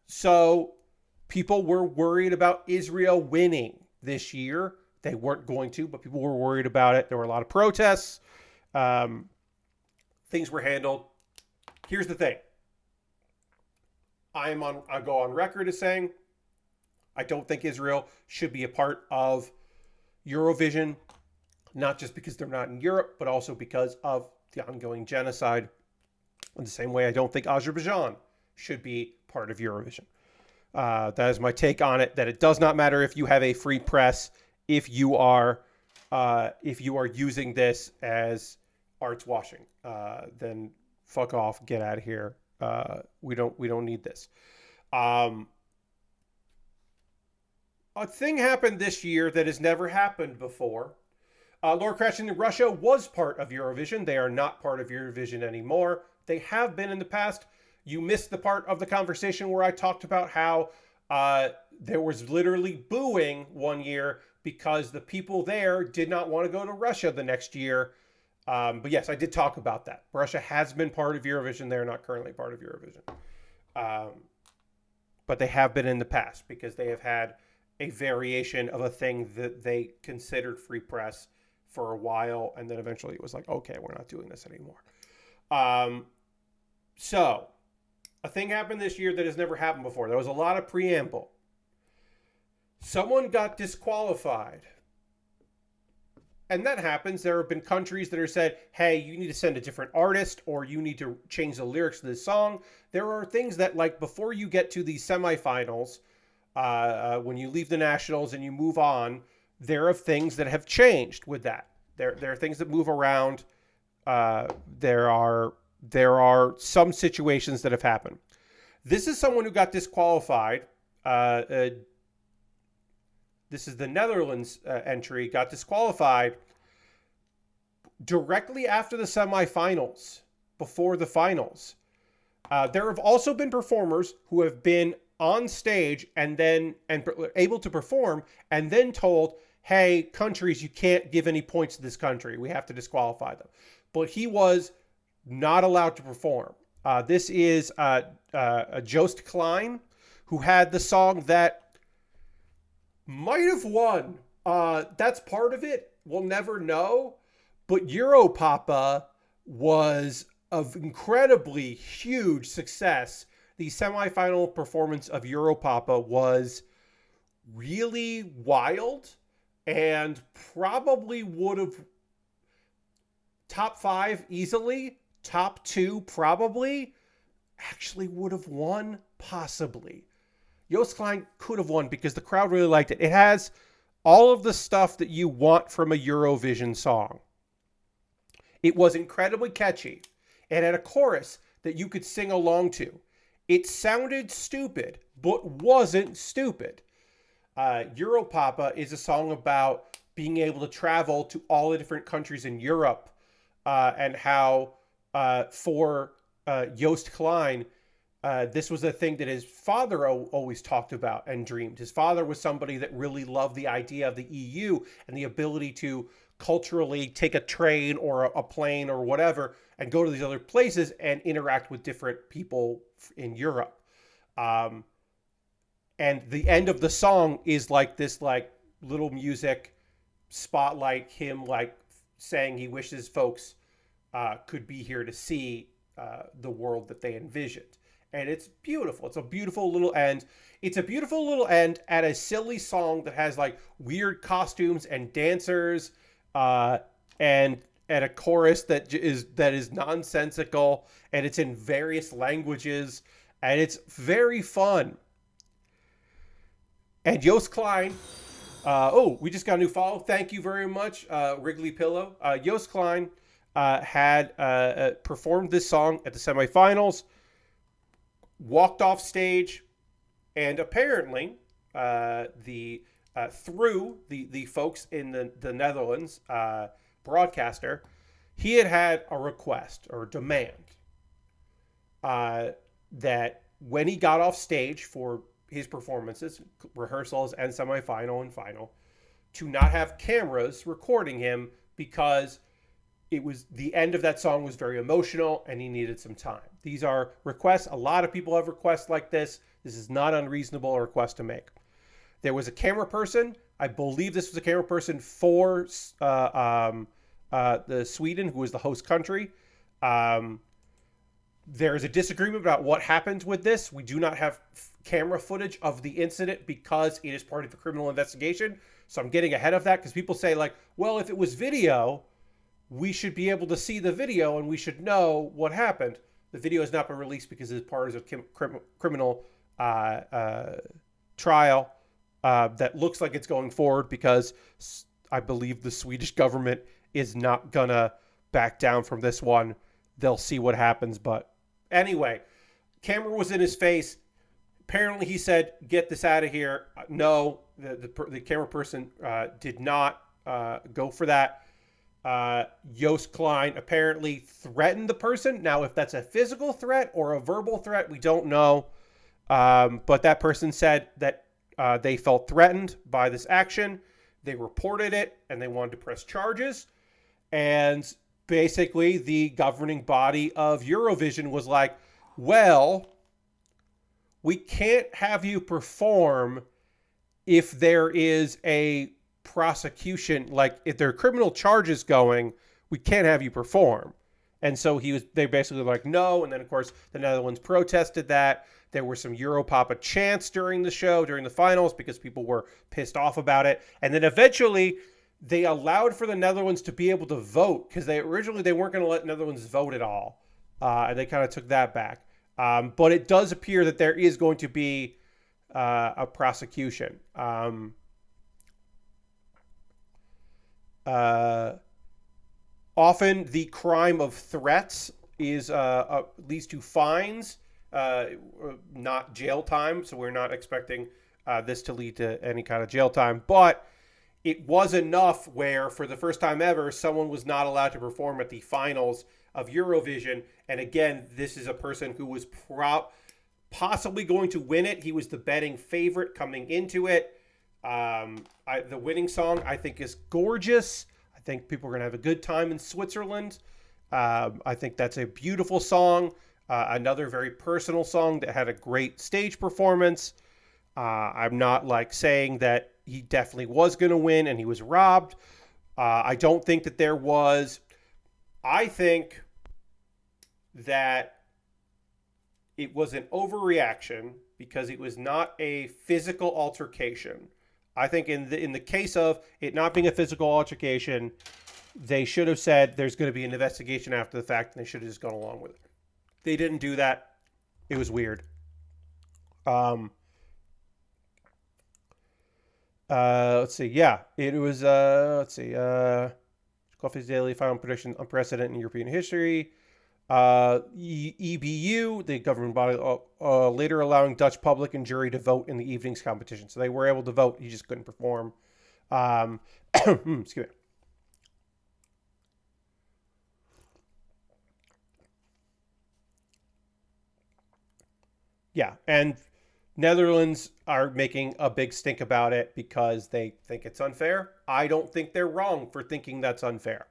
So people were worried about Israel winning this year. They weren't going to, but people were worried about it. There were a lot of protests. Things were handled. Here's the thing. I go on record as saying I don't think Israel should be a part of Eurovision, not just because they're not in Europe, but also because of the ongoing genocide. In the same way, I don't think Azerbaijan should be part of Eurovision. That is my take on it, that it does not matter if you have a free press, if you are using this as arts washing, then fuck off, get out of here. We don't need this. A thing happened this year that has never happened before. Lord Crashing, Russia was part of Eurovision. They are not part of Eurovision anymore. They have been in the past. You missed the part of the conversation where I talked about how there was literally booing one year because the people there did not want to go to Russia the next year. But yes, I did talk about that. Russia has been part of Eurovision. They're not currently part of Eurovision. But they have been in the past because they have had a variation of a thing that they considered free press for a while. And then eventually it was like, okay, we're not doing this anymore. So a thing happened this year that has never happened before. There was a lot of preamble. Someone got disqualified. And that happens. There have been countries that are said, hey, you need to send a different artist or you need to change the lyrics to this song. There are things that, like, before you get to the semifinals, when you leave the nationals and you move on, there are things that have changed with that. There are things that move around. There are some situations that have happened. This is someone who got disqualified. This is the Netherlands entry, got disqualified directly after the semifinals, before the finals. There have also been performers who have been on stage and able to perform and then told, hey, countries, you can't give any points to this country. We have to disqualify them. But he was not allowed to perform. This is Joost Klein, who had the song that might have won. That's part of it. We'll never know. But Europapa was an incredibly huge success. The semifinal performance of Europapa was really wild and probably would have top 5 easily, top 2 probably, actually would have won possibly. Joost Klein could have won because the crowd really liked it. It has all of the stuff that you want from a Eurovision song. It was incredibly catchy. It had a chorus that you could sing along to. It sounded stupid, but wasn't stupid. Europapa is a song about being able to travel to all the different countries in Europe, and how for Joost Klein, this was a thing that his father always talked about and dreamed. His father was somebody that really loved the idea of the EU and the ability to culturally take a train or a plane or whatever and go to these other places and interact with different people in Europe. And the end of the song is like this, like little music spotlight, him like saying he wishes folks could be here to see the world that they envisioned. And it's beautiful. It's a beautiful little end. It's a beautiful little end at a silly song that has like weird costumes and dancers, and a chorus that is nonsensical, and it's in various languages, and it's very fun. And Joost Klein, we just got a new follow. Thank you very much, Wrigley Pillow. Joost Klein had performed this song at the semifinals, walked off stage, and apparently through the folks in the Netherlands, broadcaster, he had a request or demand that when he got off stage for his performances, rehearsals and semifinal and final, to not have cameras recording him, because it was the end of that song was very emotional and he needed some time. These are requests. A lot of people have requests like this. This is not unreasonable a request to make. There was a camera person. I believe this was a camera person for the Sweden, who was the host country. There is a disagreement about what happened with this. We do not have camera footage of the incident because it is part of the criminal investigation. So I'm getting ahead of that, because people say like, well, if it was video, we should be able to see the video and we should know what happened. The video has not been released because it's part of a criminal trial that looks like it's going forward, because I believe the Swedish government is not gonna back down from this one. They'll see what happens. But anyway, camera was in his face. Apparently he said, get this out of here. No, the camera person did not go for that. Joost Klein apparently threatened the person. Now, if that's a physical threat or a verbal threat, we don't know. But that person said that they felt threatened by this action. They reported it and they wanted to press charges. And basically the governing body of Eurovision was like, well, we can't have you perform if there is a prosecution, like if there are criminal charges going, we can't have you perform. And so they basically were like, no. And then of course the Netherlands protested that. There were some Europapa chants during the show, during the finals, because people were pissed off about it. And then eventually they allowed for the Netherlands to be able to vote, because originally they weren't going to let Netherlands vote at all. And they kind of took that back. But it does appear that there is going to be a prosecution. Often the crime of threats leads to fines, not jail time. So we're not expecting this to lead to any kind of jail time. But it was enough where, for the first time ever, someone was not allowed to perform at the finals of Eurovision. And again, this is a person who was possibly going to win it. He was the betting favorite coming into it. The winning song, I think, is gorgeous. I think people are going to have a good time in Switzerland. I think that's a beautiful song. Another very personal song that had a great stage performance. I'm not like saying that he definitely was going to win and he was robbed. I don't think that there was. I think that it was an overreaction because it was not a physical altercation. I think in the case of it not being a physical altercation, they should have said there's going to be an investigation after the fact, and they should have just gone along with it. They didn't do that. It was weird. Let's see. Yeah, it was. Let's see. Coffee's daily final prediction, unprecedented in European history. EBU, the government body, later allowing Dutch public and jury to vote in the evening's competition. So they were able to vote. He just couldn't perform. Excuse me. Yeah, and Netherlands are making a big stink about it because they think it's unfair. I don't think they're wrong for thinking that's unfair.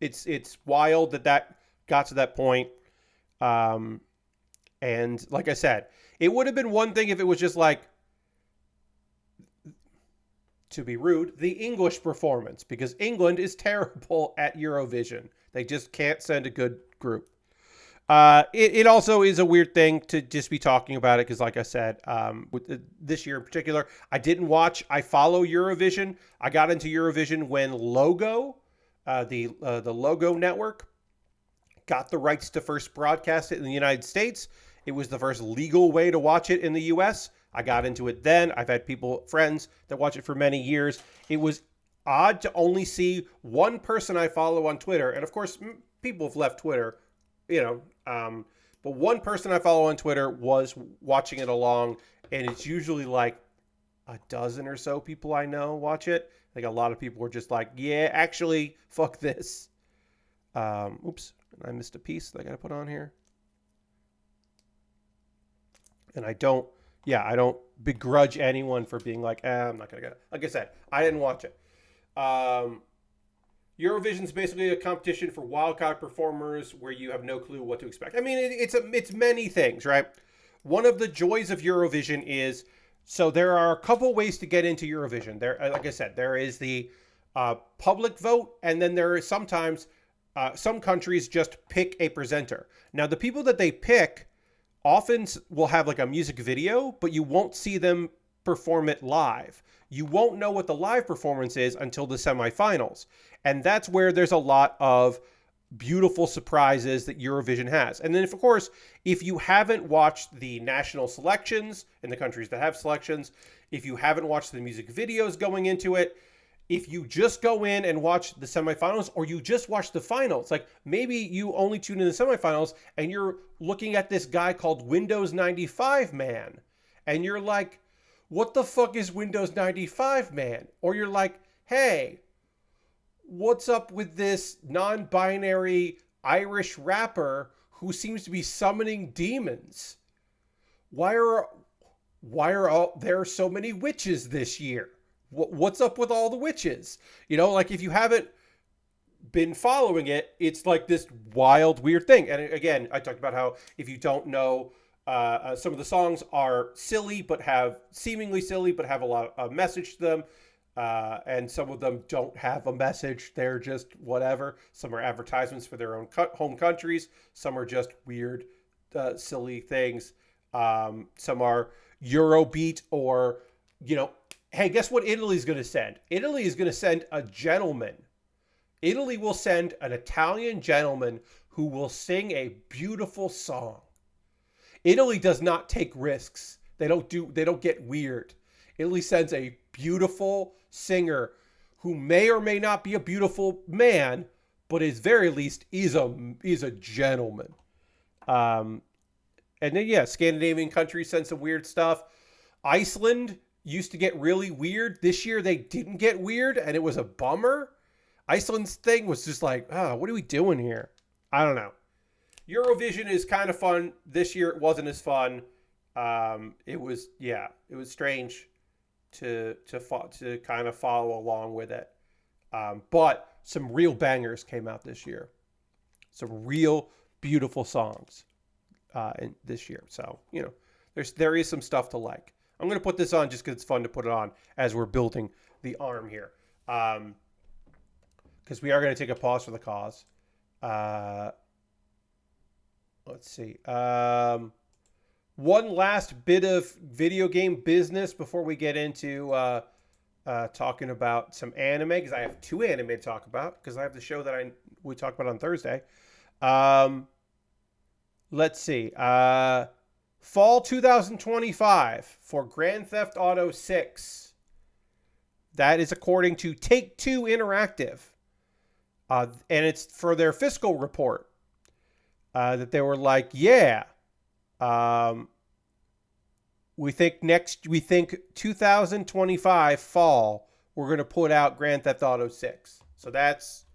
It's wild that got to that point. And like I said, it would have been one thing if it was just like, to be rude, the English performance, because England is terrible at Eurovision. They just can't send a good group. It also is a weird thing to just be talking about it because, like I said, with this year in particular, I didn't watch. I follow Eurovision. I got into Eurovision when Logo, the Logo network, got the rights to first broadcast it in the United States. It was the first legal way to watch it in the U.S. I got into it then. I've had friends that watch it for many years. It was odd to only see one person I follow on Twitter, and of course, people have left Twitter. But one person I follow on Twitter was watching it along, and it's usually like a dozen or so people I know watch it. Like a lot of people are just like, yeah, actually, fuck this. Oops, I missed a piece that I got to put on here. And I don't begrudge anyone for being like, I'm not going to get it. Like I said, I didn't watch it. Eurovision is basically a competition for wildcard performers where you have no clue what to expect. I mean, it's many things, right? One of the joys of Eurovision is, so there are a couple ways to get into Eurovision. There, like I said, there is the public vote, and then there is sometimes some countries just pick a presenter. Now, the people that they pick often will have like a music video, but you won't see them perform it live. You won't know what the live performance is until the semifinals. And that's where there's a lot of beautiful surprises that Eurovision has. And then, of course, if you haven't watched the national selections in the countries that have selections, if you haven't watched the music videos going into it, if you just go in and watch the semifinals or you just watch the finals, like maybe you only tune in the semifinals and you're looking at this guy called Windows 95 Man, and you're like, what the fuck is Windows 95 Man? Or you're like, hey, what's up with this non-binary Irish rapper who seems to be summoning demons? Why are there so many witches this year? What's up with all the witches? You know, like if you haven't been following it, it's like this wild, weird thing. And again, I talked about how if you don't know, some of the songs are seemingly silly, but have a lot of message to them. And some of them don't have a message. They're just whatever. Some are advertisements for their own home countries. Some are just weird, silly things. Some are Eurobeat or, hey, guess what Italy's going to send? Italy is going to send a gentleman. Italy will send an Italian gentleman who will sing a beautiful song. Italy does not take risks. They don't get weird. Italy sends a beautiful singer who may or may not be a beautiful man, but at very least is a gentleman. And then Scandinavian countries send some weird stuff. Iceland used to get really weird. This year they didn't get weird, and it was a bummer. Iceland's thing was just like, what are we doing here? I don't know. Eurovision is kind of fun. This year it wasn't as fun. It was strange to kind of follow along with it. But some real bangers came out this year. Some real beautiful songs in this year. So, there is some stuff to like. I'm going to put this on just because it's fun to put it on as we're building the arm here. Because we are going to take a pause for the cause. Let's see. One last bit of video game business before we get into talking about some anime, because I have 2 anime to talk about, because I have the show that we talked about on Thursday. Let's see. Fall 2025 for Grand Theft Auto 6. That is according to Take-Two Interactive. And it's for their fiscal report that they were like, yeah, we think 2025 fall, we're going to put out Grand Theft Auto 6. So that's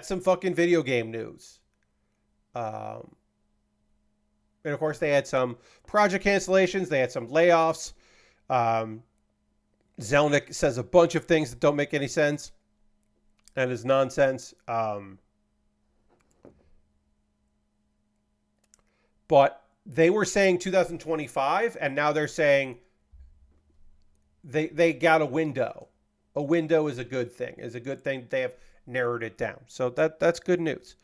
some fucking video game news. And of course, they had some project cancellations. They had some layoffs. Zelnick says a bunch of things that don't make any sense and is nonsense. But they were saying 2025, and now they're saying they got a window. A window is a good thing. Is a good thing. They have narrowed it down. So that's good news.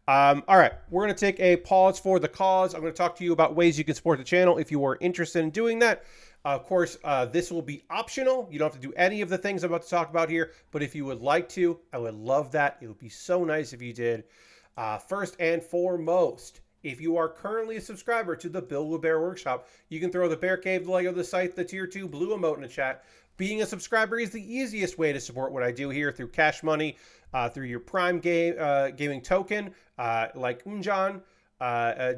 All right, we're going to take a pause for the cause. I'm going to talk to you about ways you can support the channel if you are interested in doing that. Of course, this will be optional. You don't have to do any of the things I'm about to talk about here, but if you would like to, I would love that. It would be so nice if you did. First and foremost, if you are currently a subscriber to the Build With Baer Workshop, you can throw the Bear Cave, the Lego, the site, the Tier 2 blue emote in the chat. Being a subscriber is the easiest way to support what I do here through Cash Money, through your Prime gaming token, like Unjan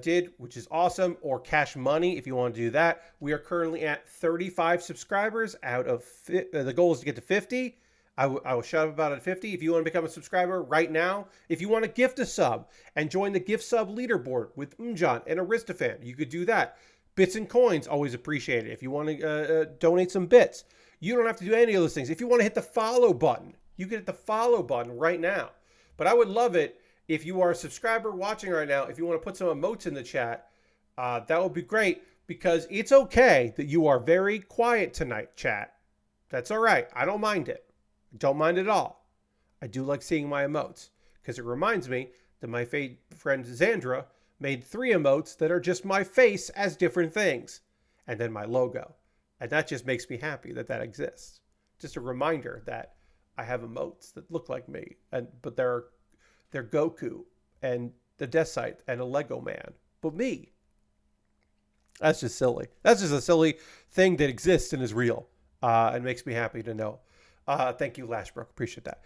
did, which is awesome, or Cash Money if you want to do that. We are currently at 35 subscribers out of the goal is to get to 50. I will shut up about it at 50. If you want to become a subscriber right now, if you want to gift a sub and join the gift sub leaderboard with Unjan and Aristofan, you could do that. Bits and coins, always appreciated. If you want to donate some bits, you don't have to do any of those things. If you want to hit the follow button, you can hit the follow button right now. But I would love it if you are a subscriber watching right now, if you want to put some emotes in the chat, that would be great, because it's okay that you are very quiet tonight, chat. That's all right. I don't mind it. Don't mind it at all. I do like seeing my emotes, because it reminds me that my friend Xandra made 3 emotes that are just my face as different things, and then my logo. And that just makes me happy that that exists. Just a reminder that I have emotes that look like me, but they're Goku and the Deathscythe and a Lego man, but me. That's just silly. That's just a silly thing that exists and is real, and makes me happy to know. Thank you, Lashbrook. Appreciate that.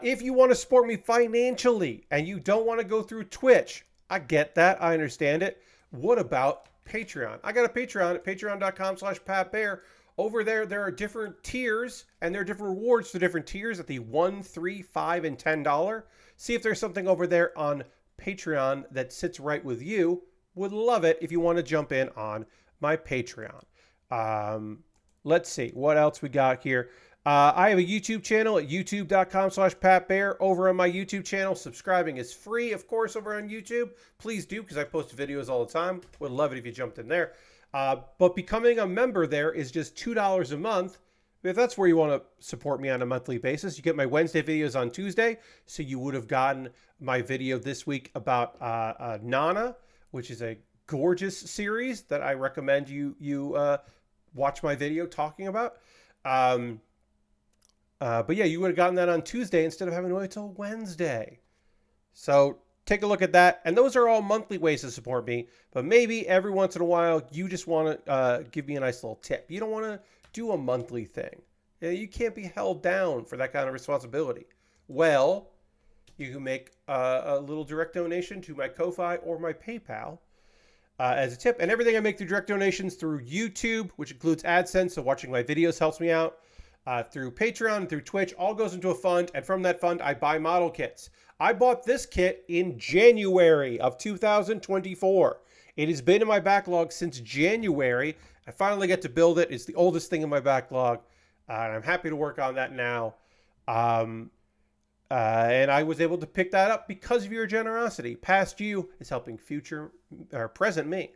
If you want to support me financially and you don't want to go through Twitch, I get that. I understand it. What about Patreon? I got a Patreon at patreon.com/PatBear. Over there, there are different tiers, and there are different rewards for different tiers at the $1, $3, $5, and $10. See if there's something over there on Patreon that sits right with you. Would love it if you want to jump in on my Patreon. Let's see what else we got here. I have a YouTube channel at youtube.com/PatBear. Over on my YouTube channel, subscribing is free, of course, over on YouTube. Please do, because I post videos all the time. Would love it if you jumped in there. But becoming a member there is just $2 a month. If that's where you want to support me on a monthly basis, you get my Wednesday videos on Tuesday. So you would have gotten my video this week about Nana, which is a gorgeous series that I recommend you watch my video talking about. But yeah, you would have gotten that on Tuesday instead of having to wait till Wednesday. So take a look at that. And those are all monthly ways to support me. But maybe every once in a while, you just want to give me a nice little tip. You don't want to do a monthly thing. You can't be held down for that kind of responsibility. Well, you can make a little direct donation to my Ko-Fi or my PayPal as a tip. And everything I make through direct donations through YouTube, which includes AdSense, so watching my videos helps me out. Through Patreon, through Twitch, all goes into a fund, and from that fund, I buy model kits. I bought this kit in January of 2024. It has been in my backlog since January. I finally get to build it. It's the oldest thing in my backlog, and I'm happy to work on that now. And I was able to pick that up because of your generosity. Past you is helping future or present me.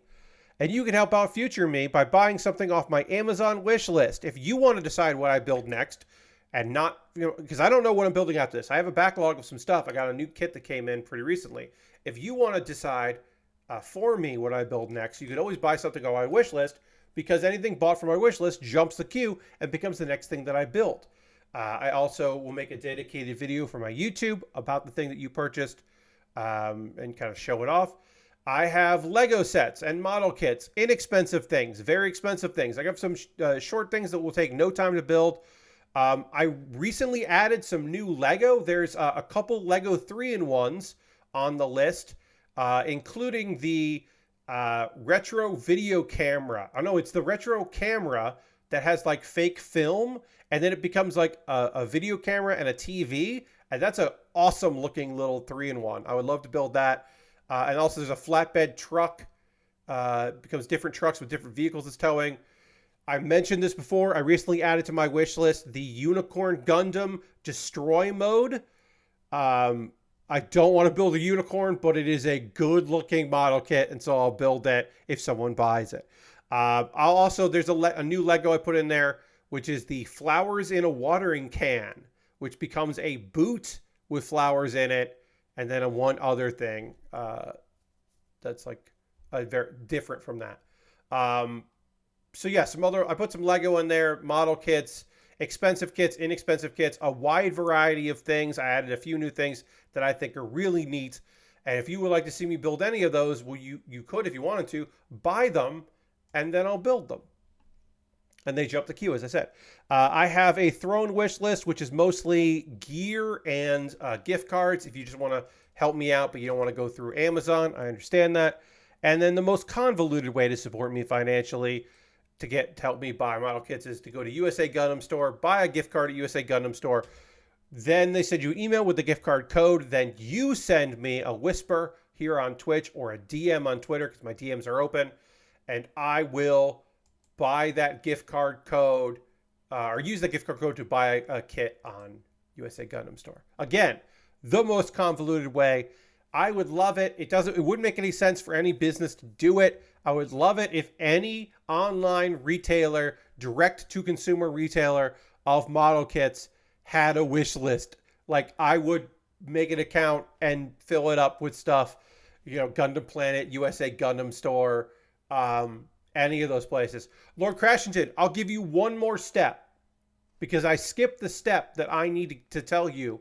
And you can help out future me by buying something off my Amazon wish list. If you want to decide what I build next, and not, because I don't know what I'm building after this. I have a backlog of some stuff. I got a new kit that came in pretty recently. If you want to decide for me what I build next, you can always buy something on my wish list, because anything bought from my wish list jumps the queue and becomes the next thing that I build. I also will make a dedicated video for my YouTube about the thing that you purchased and kind of show it off. I have Lego sets and model kits, inexpensive things, very expensive things. I got some short things that will take no time to build. I recently added some new Lego. There's a couple Lego 3-in-1s on the list, including the retro video camera. I know it's the retro camera that has like fake film, and then it becomes like a video camera and a TV. And that's an awesome looking little 3-in-1. I would love to build that. And also there's a flatbed truck. Becomes different trucks with different vehicles it's towing. I mentioned this before. I recently added to my wish list the Unicorn Gundam Destroy mode. I don't want to build a unicorn, but it is a good looking model kit, and so I'll build it if someone buys it. There's a new Lego I put in there, which is the flowers in a watering can, which becomes a boot with flowers in it, and then one other thing that's like very different from that. So yeah, I put some Lego in there, model kits, expensive kits, inexpensive kits, a wide variety of things. I added a few new things that I think are really neat. And if you would like to see me build any of those, well, you could, if you wanted to, buy them, and then I'll build them. And they jump the queue, as I said. I have a throne wish list, which is mostly gear and gift cards. If you just want to help me out, but you don't want to go through Amazon, I understand that. And then the most convoluted way to support me financially to help me buy model kits is to go to USA Gundam Store, buy a gift card at USA Gundam Store. Then they send you an email with the gift card code. Then you send me a whisper here on Twitch or a DM on Twitter, because my DMs are open, and I will buy that gift card code or use that gift card code to buy a kit on USA Gundam Store. Again, the most convoluted way. I would love it. It wouldn't make any sense for any business to do it. I would love it if any online retailer, direct to consumer retailer of model kits had a wish list. Like, I would make an account and fill it up with stuff, Gundam Planet, USA Gundam Store, any of those places. Lord Crashington, I'll give you one more step, because I skipped the step that I need to tell you,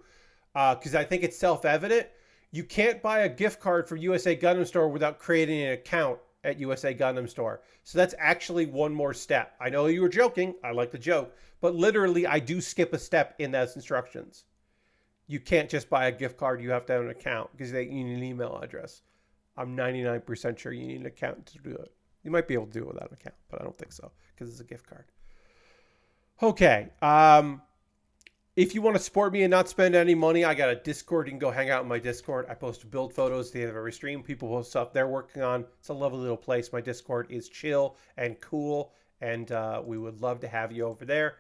because I think it's self-evident. You can't buy a gift card from USA Gundam Store without creating an account at USA Gundam Store. So that's actually one more step. I know you were joking. I like the joke. But literally, I do skip a step in those instructions. You can't just buy a gift card. You have to have an account, because you need an email address. I'm 99% sure you need an account to do it. You might be able to do it without an account, but I don't think so, because it's a gift card. Okay. If you want to support me and not spend any money, I got a Discord. You can go hang out in my Discord. I post build photos at the end of every stream. People post stuff they're working on. It's a lovely little place. My Discord is chill and cool, and we would love to have you over there.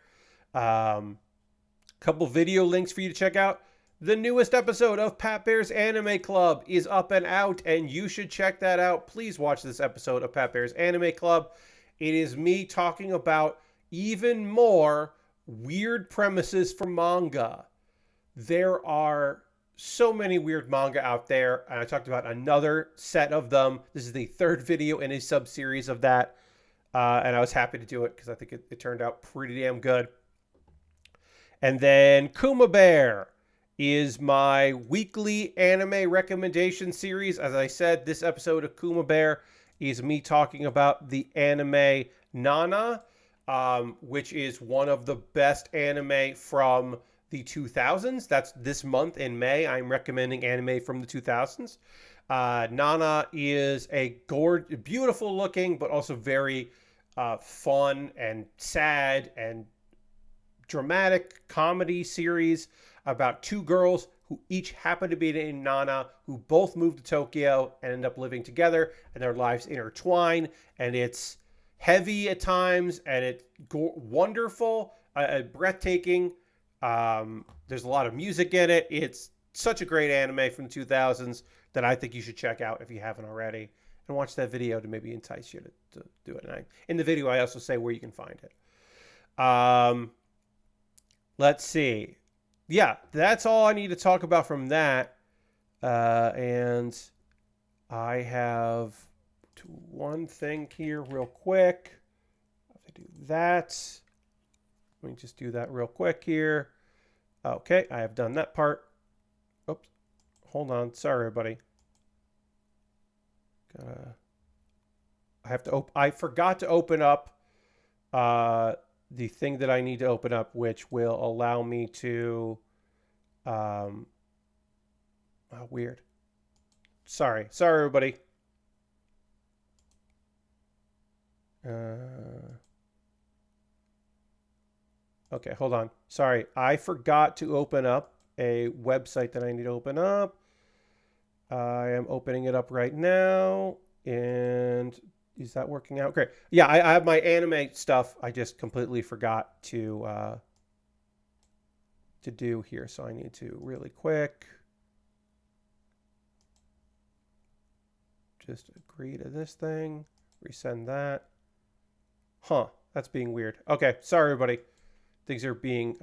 Couple video links for you to check out. The newest episode of Pat Baer's Anime Club is up and out, and you should check that out. Please watch this episode of Pat Baer's Anime Club. It is me talking about even more weird premises for manga. There are so many weird manga out there, and I talked about another set of them. This is the third video in a sub-series of that, and I was happy to do it because I think it turned out pretty damn good. And then Kuma Baer is my weekly anime recommendation series. As I said, this episode of Kuma Baer is me talking about the anime Nana, which is one of the best anime from the 2000s. That's this month in May. I'm recommending anime from the 2000s. Nana is a beautiful looking, but also very fun and sad and dramatic comedy series about two girls who each happen to be in Nana, who both move to Tokyo and end up living together, and their lives intertwine, and it's heavy at times, and it's wonderful, breathtaking. There's a lot of music in it. It's such a great anime from the 2000s that I think you should check out if you haven't already, and watch that video to maybe entice you to do it. And in the video, I also say where you can find it. Let's see. Yeah, that's all I need to talk about from that. And I have one thing here real quick. If I do that, let me just do that real quick here. Okay, I have done that part. Oops, hold on. Sorry, everybody. I forgot to open up the thing that I need to open up, which will allow me to, oh, weird. Sorry, everybody. Okay, hold on. Sorry, I forgot to open up a website that I need to open up. I am opening it up right now, and is that working out? Great. Yeah, I have my anime stuff. I just completely forgot to do here, so I need to really quick just agree to this thing, resend that. Huh, that's being weird. Okay, sorry everybody. Things are being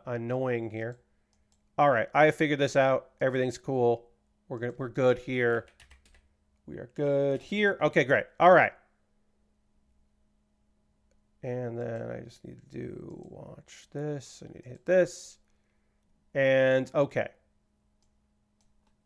annoying here. All right, I have figured this out. Everything's cool. We're good here. We are good here. Okay, great. All right. And then I just need to watch this. I need to hit this. And okay.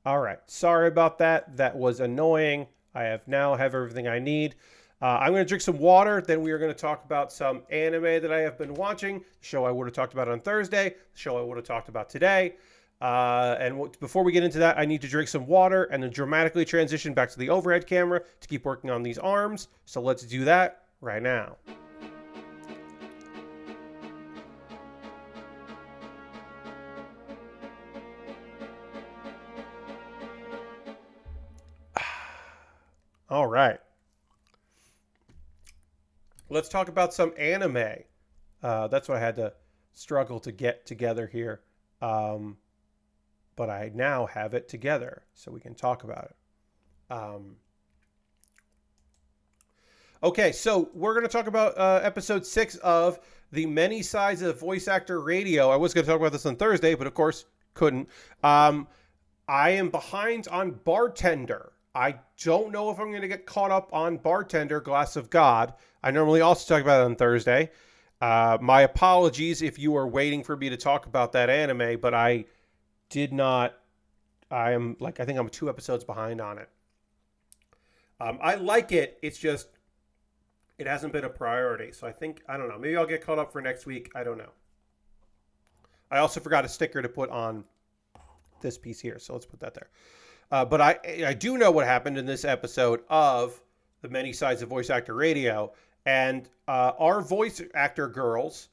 All right. Sorry about that. That was annoying. I now have everything I need. I'm going to drink some water. Then we are going to talk about some anime that I have been watching. The show I would have talked about on Thursday. The show I would have talked about today. Before we get into that, I need to drink some water and then dramatically transition back to the overhead camera to keep working on these arms. So let's do that right now. All right. Let's talk about some anime. That's what I had to struggle to get together here. But I now have it together, so we can talk about it. Okay, so we're going to talk about episode 6 of The Many Sides of Voice Actor Radio. I was going to talk about this on Thursday, but of course couldn't. I am behind on Bartender. I don't know if I'm going to get caught up on Bartender, Glass of God. I normally also talk about it on Thursday. My apologies if you are waiting for me to talk about that anime, but I did not. I think I'm 2 episodes behind on it. I like it. It's just, it hasn't been a priority. So I don't know. Maybe I'll get caught up for next week. I don't know. I also forgot a sticker to put on this piece here. So let's put that there. But I do know what happened in this episode of The Many Sides of Voice Actor Radio. And our voice actor girls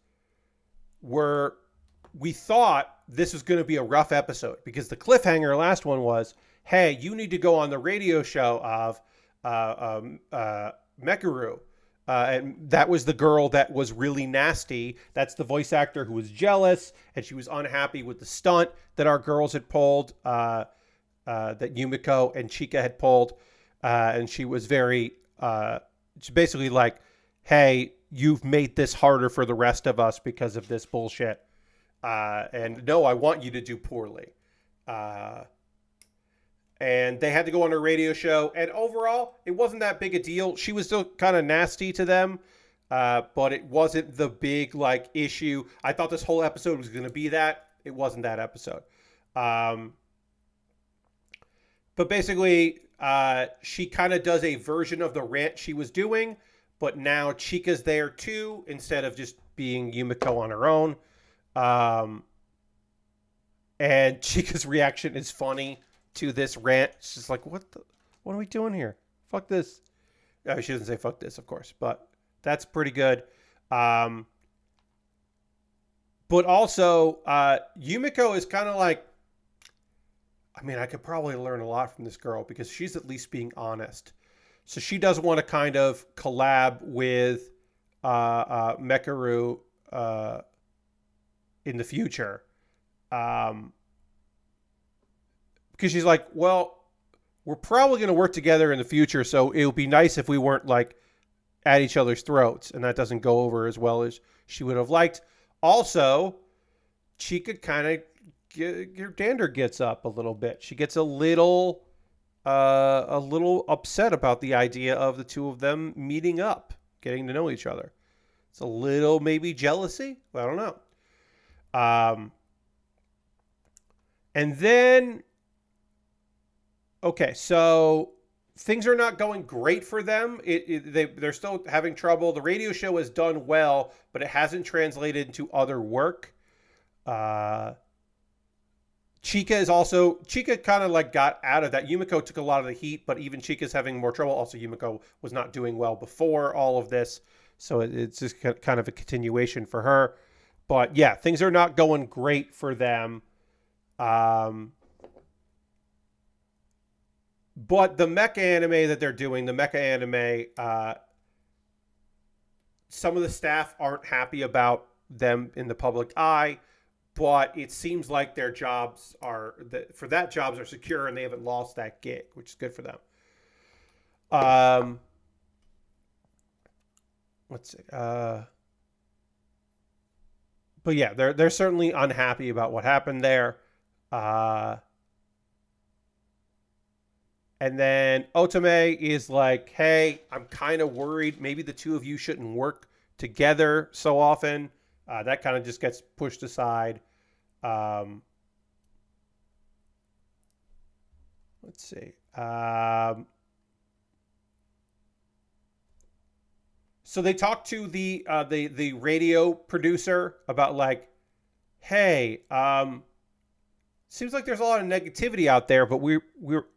we thought this was going to be a rough episode because the cliffhanger last one was, hey, you need to go on the radio show of Mekaru. And that was the girl that was really nasty. That's the voice actor who was jealous, and she was unhappy with the stunt that our girls had pulled, that Yumiko and Chika had pulled. And she was very, basically like, hey, you've made this harder for the rest of us because of this bullshit. And no, I want you to do poorly. And they had to go on a radio show. And overall, it wasn't that big a deal. She was still kind of nasty to them. But it wasn't the big issue. I thought this whole episode was going to be that. It wasn't that episode. But basically, she kind of does a version of the rant she was doing. But now Chika's there too, instead of just being Yumiko on her own. And Chika's reaction is funny to this rant. She's just like, what are we doing here? Fuck this. She doesn't say fuck this, of course, but that's pretty good. But also, Yumiko is kind of like, I could probably learn a lot from this girl because she's at least being honest. So she does want to kind of collab with Mekaru in the future. Because she's like, well, we're probably going to work together in the future, so it would be nice if we weren't at each other's throats, and that doesn't go over as well as she would have liked. Also, Chika kind of, your dander gets up a little bit. She gets a little upset about the idea of the two of them meeting up, getting to know each other. It's a little maybe jealousy. I don't know. And then, okay, so things are not going great for them. They're still having trouble. The radio show has done well, but it hasn't translated into other work. Chika kind of like got out of that. Yumiko took a lot of the heat, but even Chika's having more trouble. Also, Yumiko was not doing well before all of this. So it's just kind of a continuation for her. But yeah, things are not going great for them. But the mecha anime that they're doing, some of the staff aren't happy about them in the public eye, but it seems like their jobs are secure and they haven't lost that gig, which is good for them. Let's see. But yeah, they're certainly unhappy about what happened there. And then Otome is like, hey, I'm kind of worried. Maybe the two of you shouldn't work together so often. That kind of just gets pushed aside. Let's see. So they talked to the radio producer about like, hey, seems like there's a lot of negativity out there, but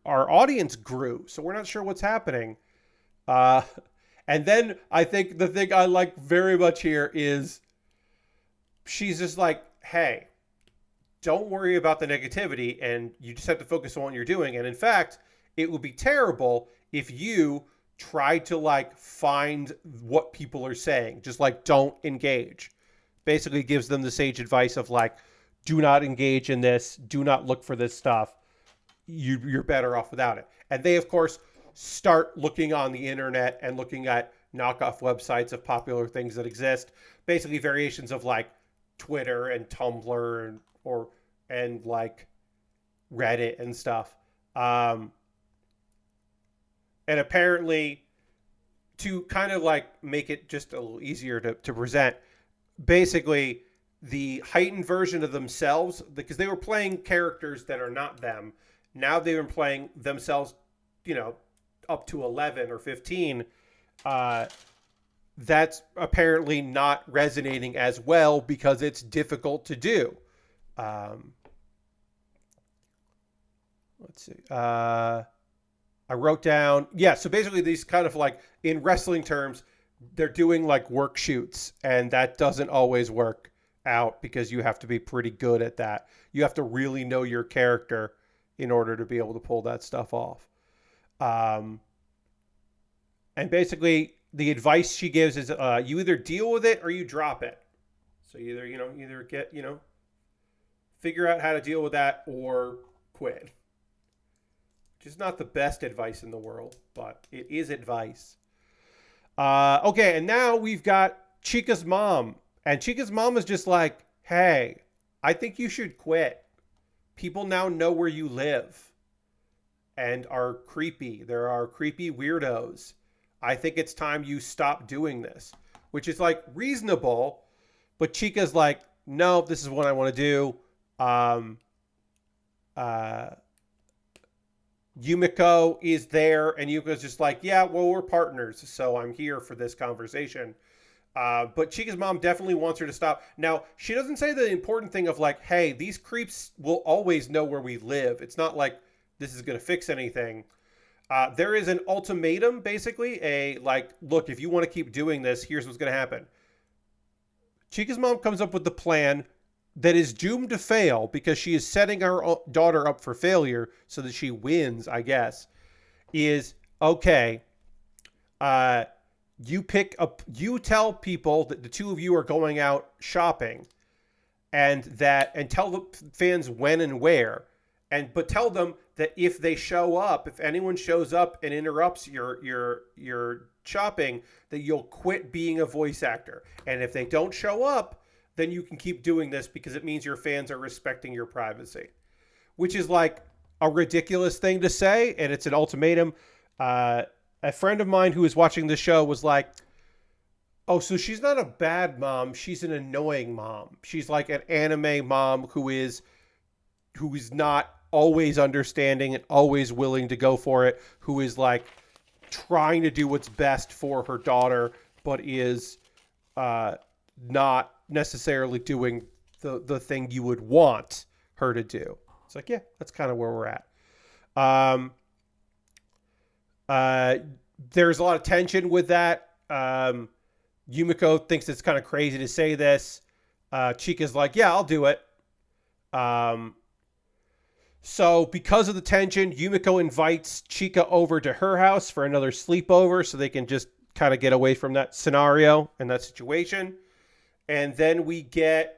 our audience grew, so we're not sure what's happening. And then I think the thing I like very much here is she's just like, hey, don't worry about the negativity, and you just have to focus on what you're doing. And in fact, it would be terrible if you try to like find what people are saying. Just like don't engage. Basically gives them the sage advice of like, do not engage in this. Do not look for this stuff. You're better off without it. And they, of course, start looking on the internet and looking at knockoff websites of popular things that exist. Basically variations of like Twitter and Tumblr and like Reddit and stuff. And apparently, to kind of like make it just a little easier to present, basically the heightened version of themselves, because they were playing characters that are not them. Now they've been playing themselves, up to 11 or 15. That's apparently not resonating as well because it's difficult to do. Let's see. I wrote down, so basically these kind of like, in wrestling terms, they're doing like work shoots, and that doesn't always work out because you have to be pretty good at that. You have to really know your character in order to be able to pull that stuff off. And basically the advice she gives is you either deal with it or you drop it. So either get, figure out how to deal with that or quit. Which is not the best advice in the world, but it is advice. Okay, and now we've got Chika's mom. And Chika's mom is just like, hey, I think you should quit. People now know where you live and are creepy. There are creepy weirdos. I think it's time you stop doing this, which is like reasonable. But Chika's like, no, this is what I want to do. Yumiko is there, and Yumiko's just like, yeah, well, we're partners, so I'm here for this conversation. But Chika's mom definitely wants her to stop. Now, she doesn't say the important thing of like, hey, these creeps will always know where we live. It's not like this is going to fix anything. There is an ultimatum, basically, look, if you want to keep doing this, here's what's going to happen. Chika's mom comes up with the plan that is doomed to fail because she is setting her daughter up for failure so that she wins, I guess, is, okay, you tell people that the two of you are going out shopping and tell the fans when and where, but tell them that if anyone shows up and interrupts your shopping, that you'll quit being a voice actor. And if they don't show up, then you can keep doing this because it means your fans are respecting your privacy, which is like a ridiculous thing to say. And it's an ultimatum. A friend of mine who was watching the show was like, oh, so she's not a bad mom. She's an annoying mom. She's like an anime mom who is not always understanding and always willing to go for it, who is like trying to do what's best for her daughter, but is not necessarily doing the thing you would want her to do. It's like, yeah, that's kind of where we're at. There's a lot of tension with that. Yumiko thinks it's kind of crazy to say this. Chika's like, yeah, I'll do it. So because of the tension, Yumiko invites Chika over to her house for another sleepover so they can just kind of get away from that scenario and that situation. And then we get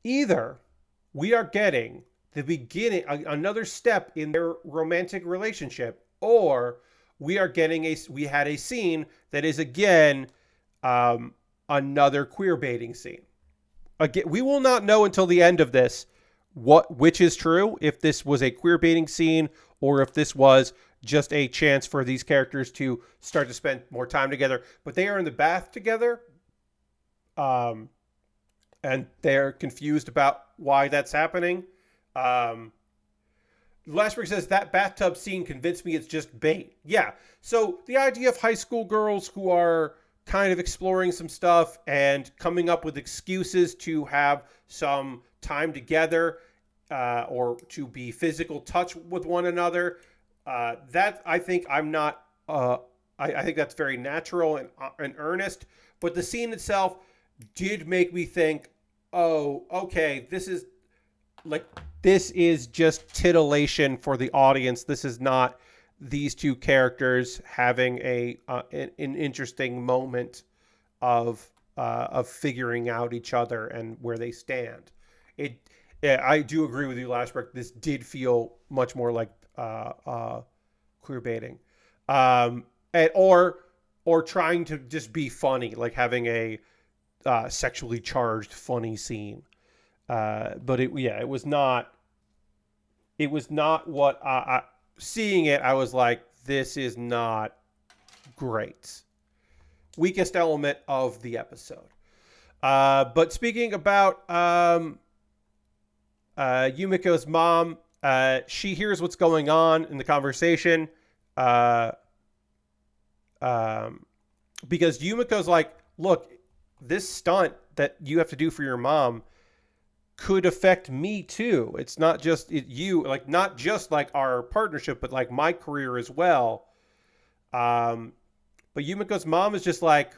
we are getting the beginning, another step in their romantic relationship, or we had a scene that is again another queer baiting scene. Again, we will not know until the end of this which is true, if this was a queer baiting scene or if this was just a chance for these characters to start to spend more time together. But they are in the bath together, and they're confused about why that's happening. Lashberg says, that bathtub scene convinced me it's just bait. Yeah, so the idea of high school girls who are kind of exploring some stuff and coming up with excuses to have some time together or to be physical touch with one another, that I think I think that's very natural and earnest. But the scene itself did make me think, oh, okay, this is just titillation for the audience. This is not these two characters having an interesting moment of figuring out each other and where they stand. I do agree with you, Lashbrook. This did feel much more like queer baiting, or trying to just be funny, like having a sexually charged funny scene. But it was not. It was not what seeing it. I was like, this is not great. Weakest element of the episode. But speaking about Yumiko's mom, she hears what's going on in the conversation. Because Yumiko's like, look, this stunt that you have to do for your mom could affect me too. It's not just you, like not just like our partnership, but like my career as well. But Yumiko's mom is just like,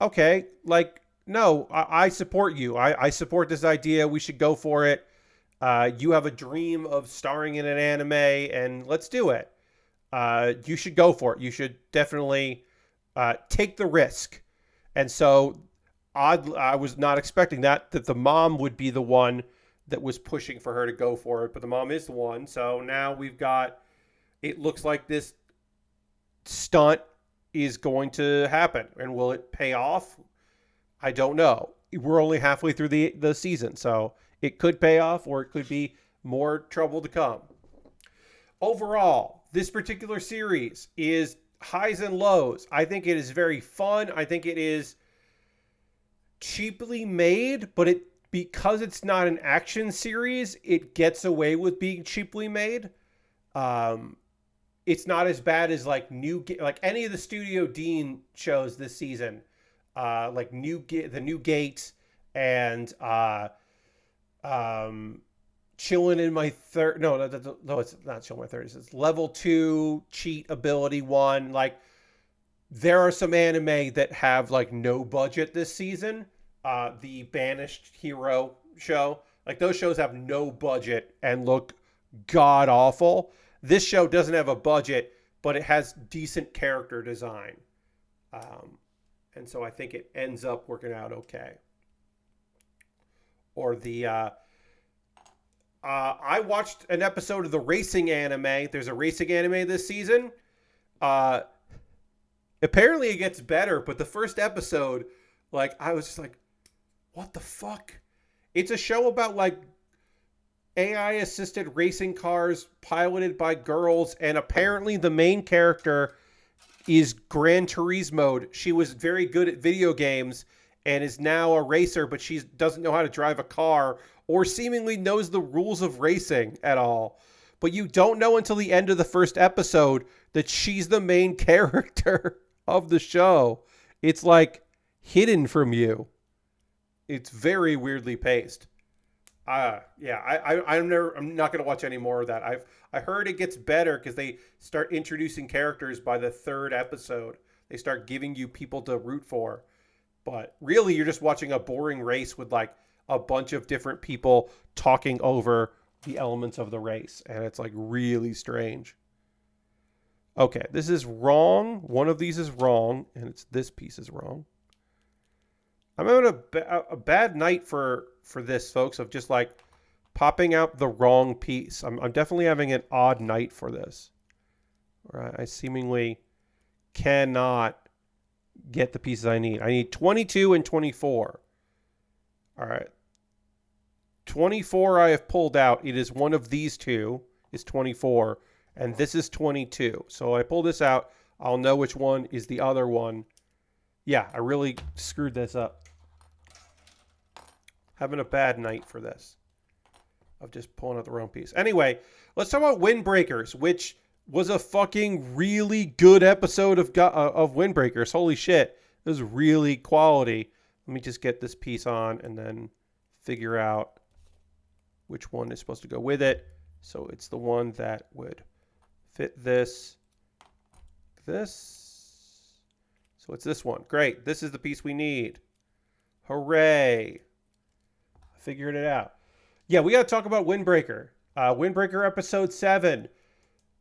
okay, like, no, I support you. I support this idea. We should go for it. You have a dream of starring in an anime, and let's do it. You should go for it. You should definitely take the risk. And so I was not expecting that the mom would be the one that was pushing for her to go for it. But the mom is the one. So now we've got, it looks like this stunt is going to happen. And will it pay off? I don't know. We're only halfway through the season. So it could pay off, or it could be more trouble to come. Overall, this particular series is highs and lows. I think it is very fun. I think it is cheaply made, but because it's not an action series, it gets away with being cheaply made. It's not as bad as like any of the Studio Dean shows this season, like the New Gate and Chilling in My Third. No, it's not Chilling in My 30s. It's Level 2 Cheat Ability 1. Like, there are some anime that have like no budget this season. The Banished Hero show, like those shows have no budget and look god awful. This show doesn't have a budget, but it has decent character design. And so I think it ends up working out okay. Or I watched an episode of the racing anime. There's a racing anime this season. Apparently it gets better, but the first episode, like, I was just like, what the fuck? It's a show about like AI-assisted racing cars piloted by girls, and apparently the main character is Gran Turismo. She was very good at video games, and is now a racer, but she doesn't know how to drive a car or seemingly knows the rules of racing at all. But you don't know until the end of the first episode that she's the main character of the show. It's like hidden from you. It's very weirdly paced. Yeah, I'm not going to watch any more of that. I heard it gets better because they start introducing characters by the third episode. They start giving you people to root for. But really, you're just watching a boring race with like a bunch of different people talking over the elements of the race. And it's like really strange. Okay, this is wrong. One of these is wrong, and it's this piece is wrong. I'm having a bad night for this, folks, of just like popping out the wrong piece. I'm definitely having an odd night for this. Right, I seemingly cannot get the pieces I need. I need 22 and 24. All right. 24 I have pulled out. It is one of these two is 24, and this is 22. So I pull this out. I'll know which one is the other one. Yeah, I really screwed this up. Having a bad night for this. Of just pulling out the wrong piece. Anyway, let's talk about Windbreakers, which was a fucking really good episode of Windbreakers. Holy shit. It was really quality. Let me just get this piece on and then figure out which one is supposed to go with it. So it's the one that would fit this. So it's this one. Great. This is the piece we need. Hooray. I figured it out. Yeah, we got to talk about Windbreaker. Windbreaker episode 7.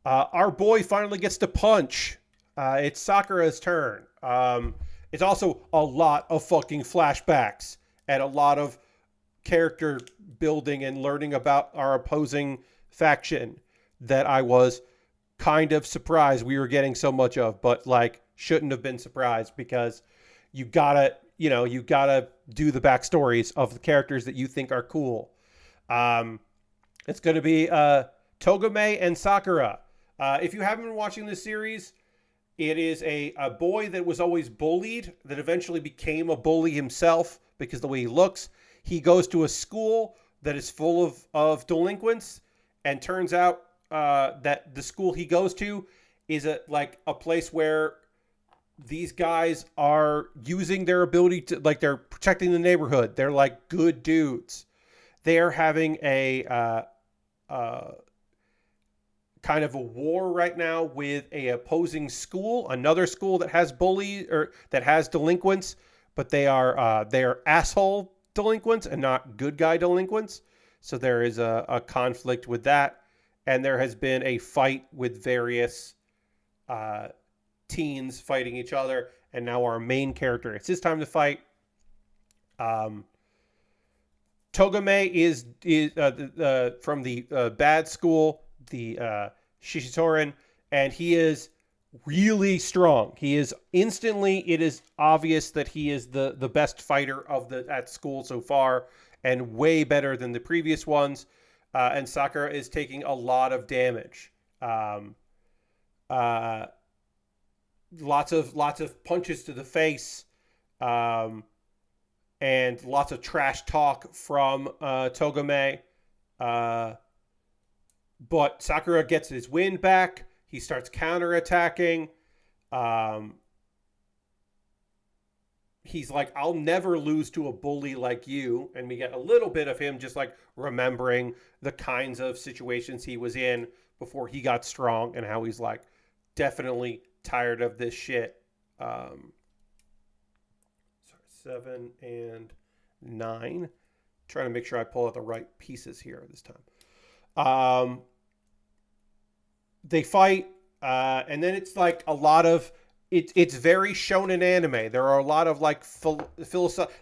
Our boy finally gets to punch. It's Sakura's turn. It's also a lot of fucking flashbacks and a lot of character building and learning about our opposing faction that I was kind of surprised we were getting so much of, but like shouldn't have been surprised because you gotta do the backstories of the characters that you think are cool. It's going to be Togame and Sakura. If you haven't been watching this series, it is a boy that was always bullied that eventually became a bully himself because the way he looks. He goes to a school that is full of delinquents, and turns out that the school he goes to is a place where these guys are using their ability to, like, they're protecting the neighborhood. They're like good dudes. They are having a kind of a war right now with a opposing school, another school that has that has delinquents, but they are asshole delinquents and not good guy delinquents. So there is a conflict with that, and there has been a fight with various teens fighting each other, and now our main character, it's his time to fight. Togame is from the bad school, the Shishitorin, and he is really strong. He is it is obvious that he is the best fighter at school so far, and way better than the previous ones. And Sakura is taking a lot of damage. Lots of punches to the face. And lots of trash talk from Togame. But Sakura gets his wind back. He starts counterattacking. He's like, I'll never lose to a bully like you. And we get a little bit of him just like remembering the kinds of situations he was in before he got strong, and how he's like definitely tired of this shit. 7 and 9. Trying to make sure I pull out the right pieces here this time. They fight, and then it's like a lot of it's very shonen anime. There are a lot of like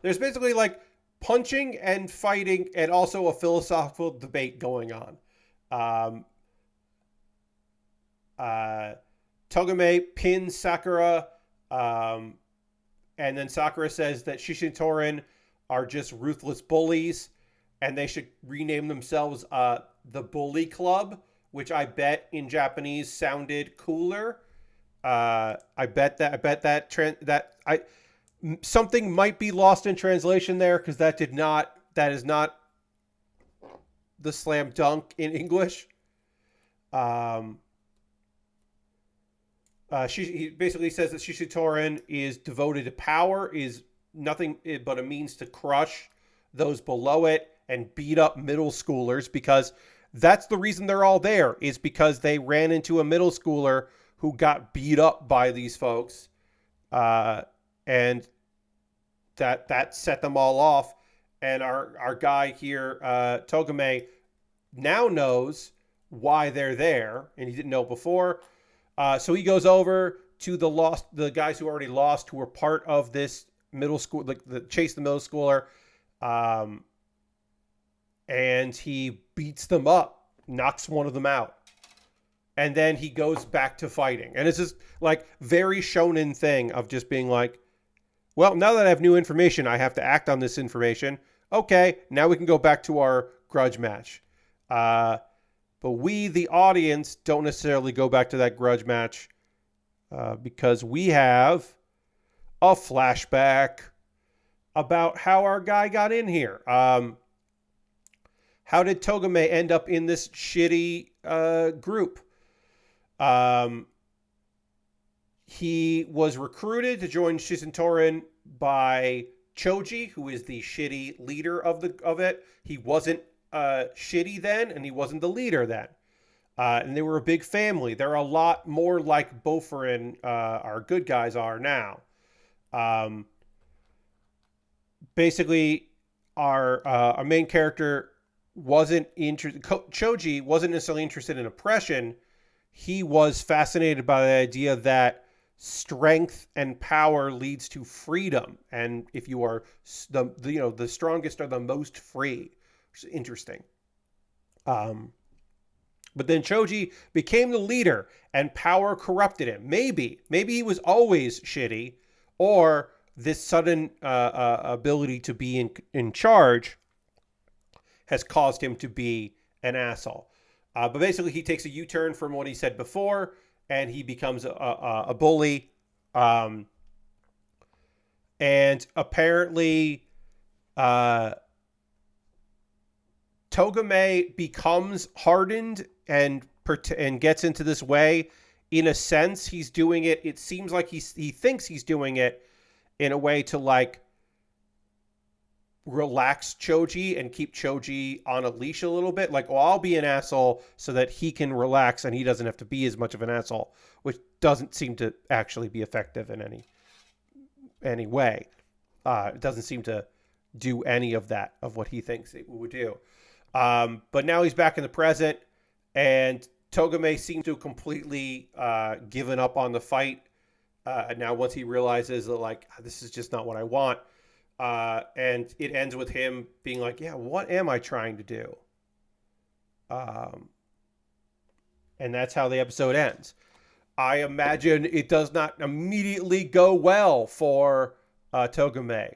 there's basically like punching and fighting, and also a philosophical debate going on. Togame pins Sakura, and then Sakura says that Shishitorin are just ruthless bullies, and they should rename themselves the Bully Club, which I bet in Japanese sounded cooler. Something might be lost in translation there, because that is not the slam dunk in English. He basically says that Shishotoren is devoted to power, is nothing but a means to crush those below it and beat up middle schoolers, because that's the reason they're all there, is because they ran into a middle schooler who got beat up by these folks. And that set them all off. And our guy here, Togame, now knows why they're there, and he didn't know before. So he goes over to the guys who already lost, who were part of this middle school, the chase the middle schooler, and he beats them up, knocks one of them out, and then he goes back to fighting. And it's just like very shonen thing of just being like, well, now that I have new information, I have to act on this information. Okay, now we can go back to our grudge match. But we, the audience, don't necessarily go back to that grudge match because we have a flashback about how our guy got in here. How did Togame end up in this shitty group? He was recruited to join Shishotoren by Choji, who is the shitty leader of it. He wasn't shitty then, and he wasn't the leader then. And they were a big family. They're a lot more like Bofurin, our good guys, are now. Basically, our main character wasn't interested. Choji wasn't necessarily interested in oppression. He was fascinated by the idea that strength and power leads to freedom, and if you are the strongest are the most free, which is interesting. But then Choji became the leader, and power corrupted him. Maybe he was always shitty, or this sudden ability to be in charge has caused him to be an asshole. But basically, he takes a U-turn from what he said before, and he becomes a bully. And apparently, Togame becomes hardened and gets into this way. In a sense, he's doing it. It seems like he thinks he's doing it in a way to like relax Choji and keep Choji on a leash a little bit. Like, I'll be an asshole so that he can relax and he doesn't have to be as much of an asshole, which doesn't seem to actually be effective in any way. It doesn't seem to do any of that, of what he thinks it would do. But now he's back in the present, and Togame seems to have completely given up on the fight. Now, once he realizes that, like, this is just not what I want. And it ends with him being like, yeah, what am I trying to do? And that's how the episode ends. I imagine it does not immediately go well for Togame.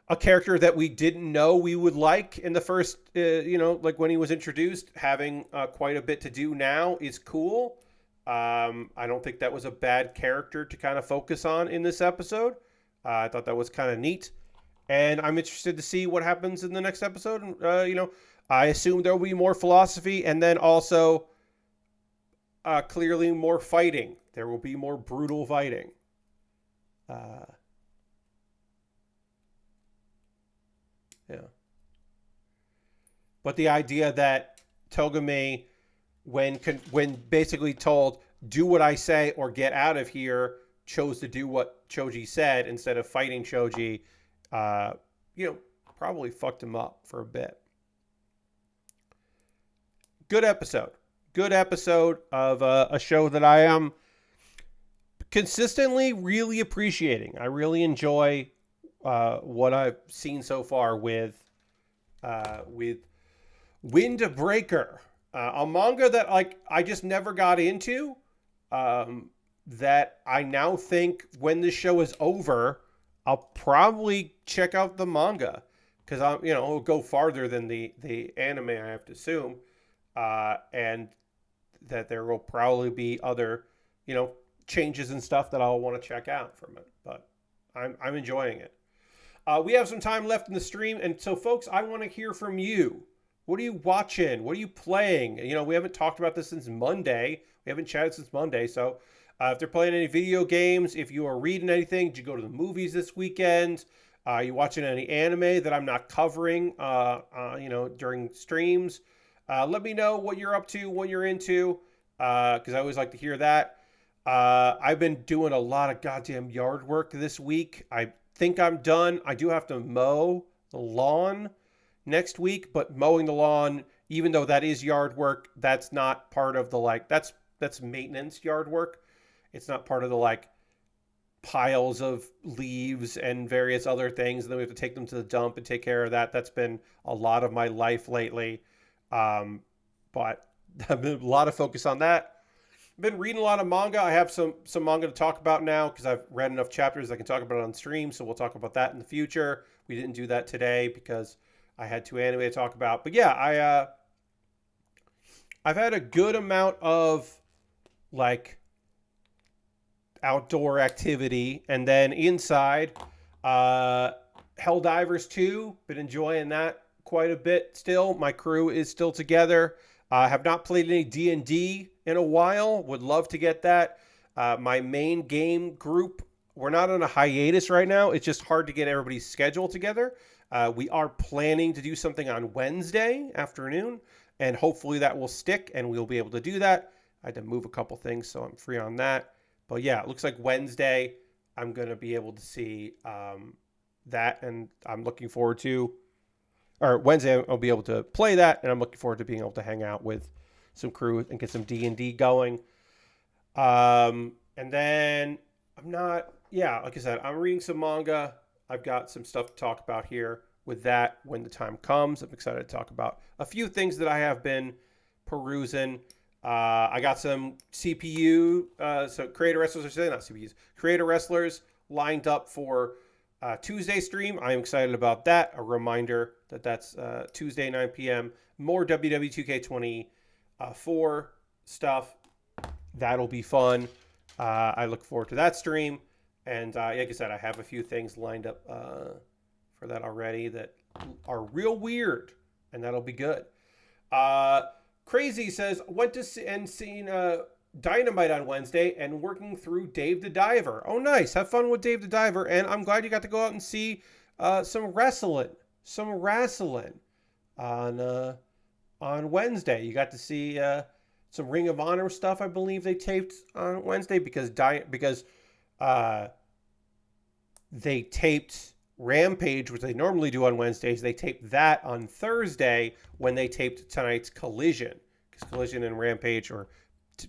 A character that we didn't know we would like in the first, like when he was introduced, having quite a bit to do now is cool. I don't think that was a bad character to kind of focus on in this episode. I thought that was kind of neat, and I'm interested to see what happens in the next episode. I assume there will be more philosophy, and then also clearly more fighting. There will be more brutal fighting. Yeah. But the idea that Togame, when basically told, do what I say or get out of here, chose to do what Choji said instead of fighting Choji, probably fucked him up for a bit. Good episode of a show that I am consistently really appreciating. I really enjoy what I've seen so far with Windbreaker, a manga that I just never got into. That I now think when this show is over, I'll probably check out the manga, because it'll go farther than the anime, I have to assume, and that there will probably be other, changes and stuff that I'll want to check out from it. But I'm enjoying it. We have some time left in the stream, and so folks, I want to hear from you. What are you watching? What are you playing? You know, we haven't talked about this since Monday. We haven't chatted since Monday. So if they're playing any video games, if you are reading anything, did you go to the movies this weekend? Are you watching any anime that I'm not covering, during streams? Let me know what you're up to, what you're into, because I always like to hear that. I've been doing a lot of goddamn yard work this week. I think I'm done. I do have to mow the lawn next week, but mowing the lawn, even though that is yard work, that's not part of the that's maintenance yard work. It's not part of the piles of leaves and various other things, and then we have to take them to the dump and take care of that. That's been a lot of my life lately. But I've been a lot of focus on that. I've been reading a lot of manga. I have some manga to talk about now because I've read enough chapters I can talk about it on stream, so we'll talk about that in the future. We didn't do that today because I had 2 anime to talk about. But yeah, I've had a good amount of outdoor activity, and then inside, Helldivers 2, been enjoying that quite a bit still. My crew is still together. Have not played any D&D in a while. Would love to get that. My main game group, we're not on a hiatus right now. It's just hard to get everybody's schedule together. We are planning to do something on Wednesday afternoon, and hopefully that will stick and we'll be able to do that. I had to move a couple things, so I'm free on that. But yeah, it looks like Wednesday I'm going to be able to see that, and I'm looking forward to, or Wednesday I'll be able to play that, and I'm looking forward to being able to hang out with some crew and get some D&D going. And then like I said, I'm reading some manga. I've got some stuff to talk about here with that when the time comes. I'm excited to talk about a few things that I have been perusing. I got some CPU, so creator wrestlers are saying, not CPUs, creator wrestlers lined up for Tuesday stream. I'm excited about that. A reminder that that's Tuesday, 9 p.m. More WW2K24 stuff. That'll be fun. I look forward to that stream. And like I said, I have a few things lined up for that already that are real weird, and that'll be good. Crazy says, went to seen Dynamite on Wednesday and working through Dave the Diver. Oh, nice. Have fun with Dave the Diver. And I'm glad you got to go out and see some wrestling on Wednesday. You got to see some Ring of Honor stuff, I believe they taped on Wednesday because they taped Rampage, which they normally do on Wednesdays. They taped that on Thursday when they taped tonight's Collision, because Collision and Rampage are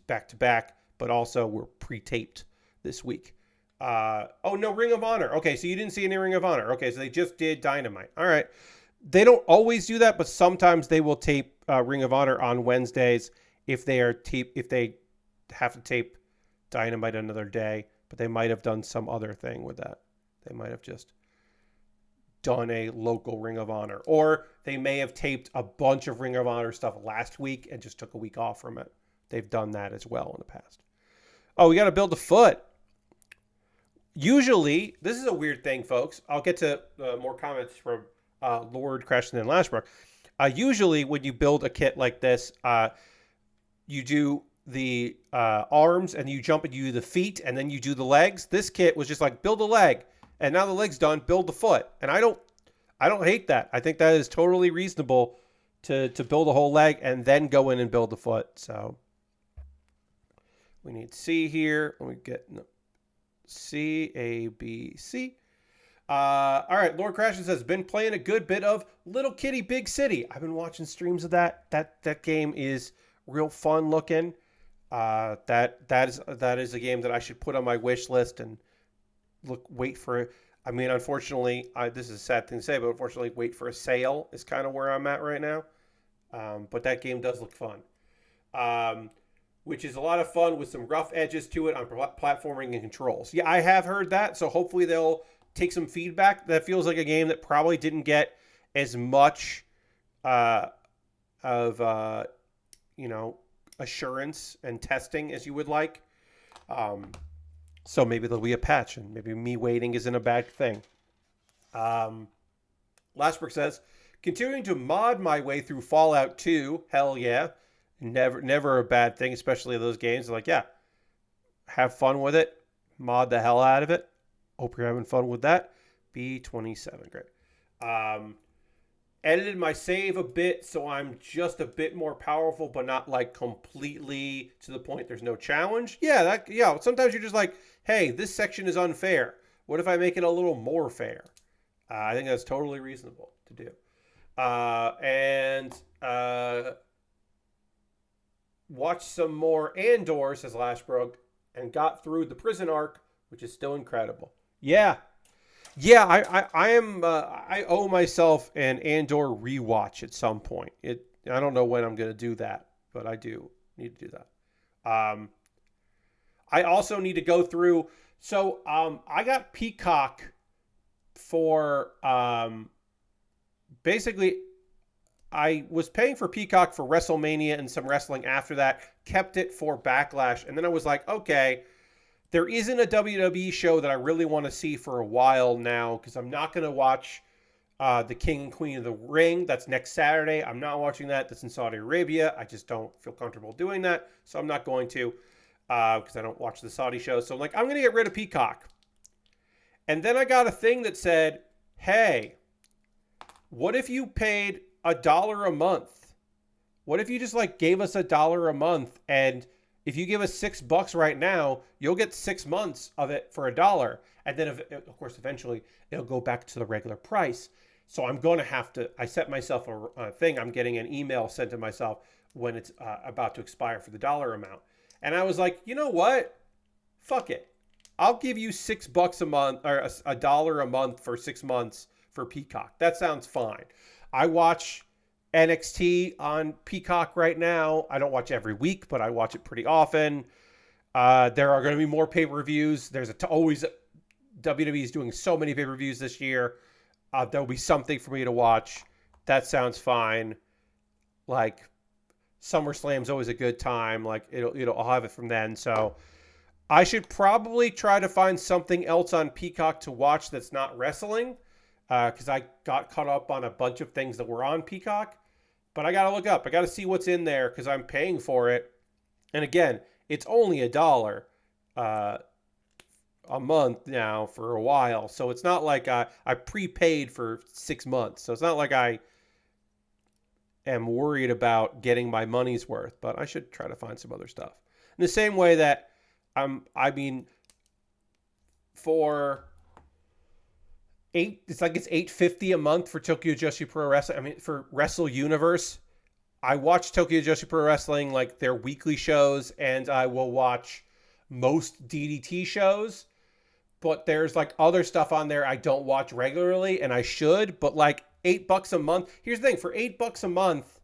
back to back, but also were pre-taped this week. Ring of Honor. Okay, so you didn't see any Ring of Honor. Okay, so they just did Dynamite. All right. They don't always do that, but sometimes they will tape Ring of Honor on Wednesdays if they have to tape Dynamite another day. But they might have done some other thing with that. They might have just done a local Ring of Honor. Or they may have taped a bunch of Ring of Honor stuff last week and just took a week off from it. They've done that as well in the past. Oh, we got to build a foot. Usually, this is a weird thing, folks. I'll get to more comments from Lord Crashton and Lashbrook. Usually, when you build a kit like this, you do the arms, and you jump and you do the feet, and then you do the legs. This kit was just like, build a leg, and now the leg's done, build the foot. And I don't hate that. I think that is totally reasonable to build a whole leg and then go in and build the foot. So we need C here. Let me get C, A, B, C. All right, Lord Crashton says, been playing a good bit of Little Kitty Big City. I've been watching streams of that. That game is real fun looking. That is a game that I should put on my wish list and wait for. I mean, unfortunately, this is a sad thing to say, but unfortunately, wait for a sale is kind of where I'm at right now. But that game does look fun, which is a lot of fun with some rough edges to it on platforming and controls. Yeah, I have heard that, so hopefully they'll take some feedback. That feels like a game that probably didn't get as much assurance and testing as you would like. So maybe there'll be a patch, and maybe me waiting isn't a bad thing. Um, Lashbrook says, continuing to mod my way through Fallout 2. Hell yeah. Never a bad thing, especially those games. Like, yeah, have fun with it. Mod the hell out of it. Hope you're having fun with that. B27, great. Um, Edited my save a bit so I'm just a bit more powerful, but not like completely to the point there's no challenge. Yeah, sometimes you're just like, hey, this section is unfair. What if I make it a little more fair? I think that's totally reasonable to do. And watch some more Andor, says Lashbrook, and got through the prison arc, which is still incredible. Yeah, I am. I owe myself an Andor rewatch at some point. I don't know when I'm going to do that, but I do need to do that. I also need to go through. So I got Peacock for basically. I was paying for Peacock for WrestleMania and some wrestling after that. Kept it for Backlash, and then I was like, okay. There isn't a WWE show that I really want to see for a while now because I'm not going to watch the King and Queen of the Ring. That's next Saturday. I'm not watching that. That's in Saudi Arabia. I just don't feel comfortable doing that. So I'm not going to because I don't watch the Saudi shows. So I'm like, I'm going to get rid of Peacock. And then I got a thing that said, hey, what if you paid $1 a month? What if you just like gave us $1 a month, and if you give us $6 right now, you'll get 6 months of it for $1. And then, of course, eventually it'll go back to the regular price. So I'm going to have to, I set myself a thing. I'm getting an email sent to myself when it's about to expire for the dollar amount. And I was like, you know what? Fuck it. I'll give you $6 a month or $1 a month for 6 months for Peacock. That sounds fine. I watch NXT on Peacock right now. I don't watch every week, but I watch it pretty often. There are going to be more pay-per-views. There's always WWE is doing so many pay-per-views this year. There'll be something for me to watch. That sounds fine. Like SummerSlam's always a good time. Like I'll have it from then. So I should probably try to find something else on Peacock to watch that's not wrestling. Because I got caught up on a bunch of things that were on Peacock. But I got to look up. I got to see what's in there because I'm paying for it. And again, it's only $1 a month now for a while. So it's not like I prepaid for 6 months. So it's not like I am worried about getting my money's worth. But I should try to find some other stuff. In the same way that for it's $8.50 a month for Tokyo Joshi Pro Wrestling. I mean, for Wrestle Universe, I watch Tokyo Joshi Pro Wrestling, like their weekly shows, and I will watch most DDT shows. But there's like other stuff on there I don't watch regularly, and I should. But like $8 a month. Here's the thing: for $8 a month,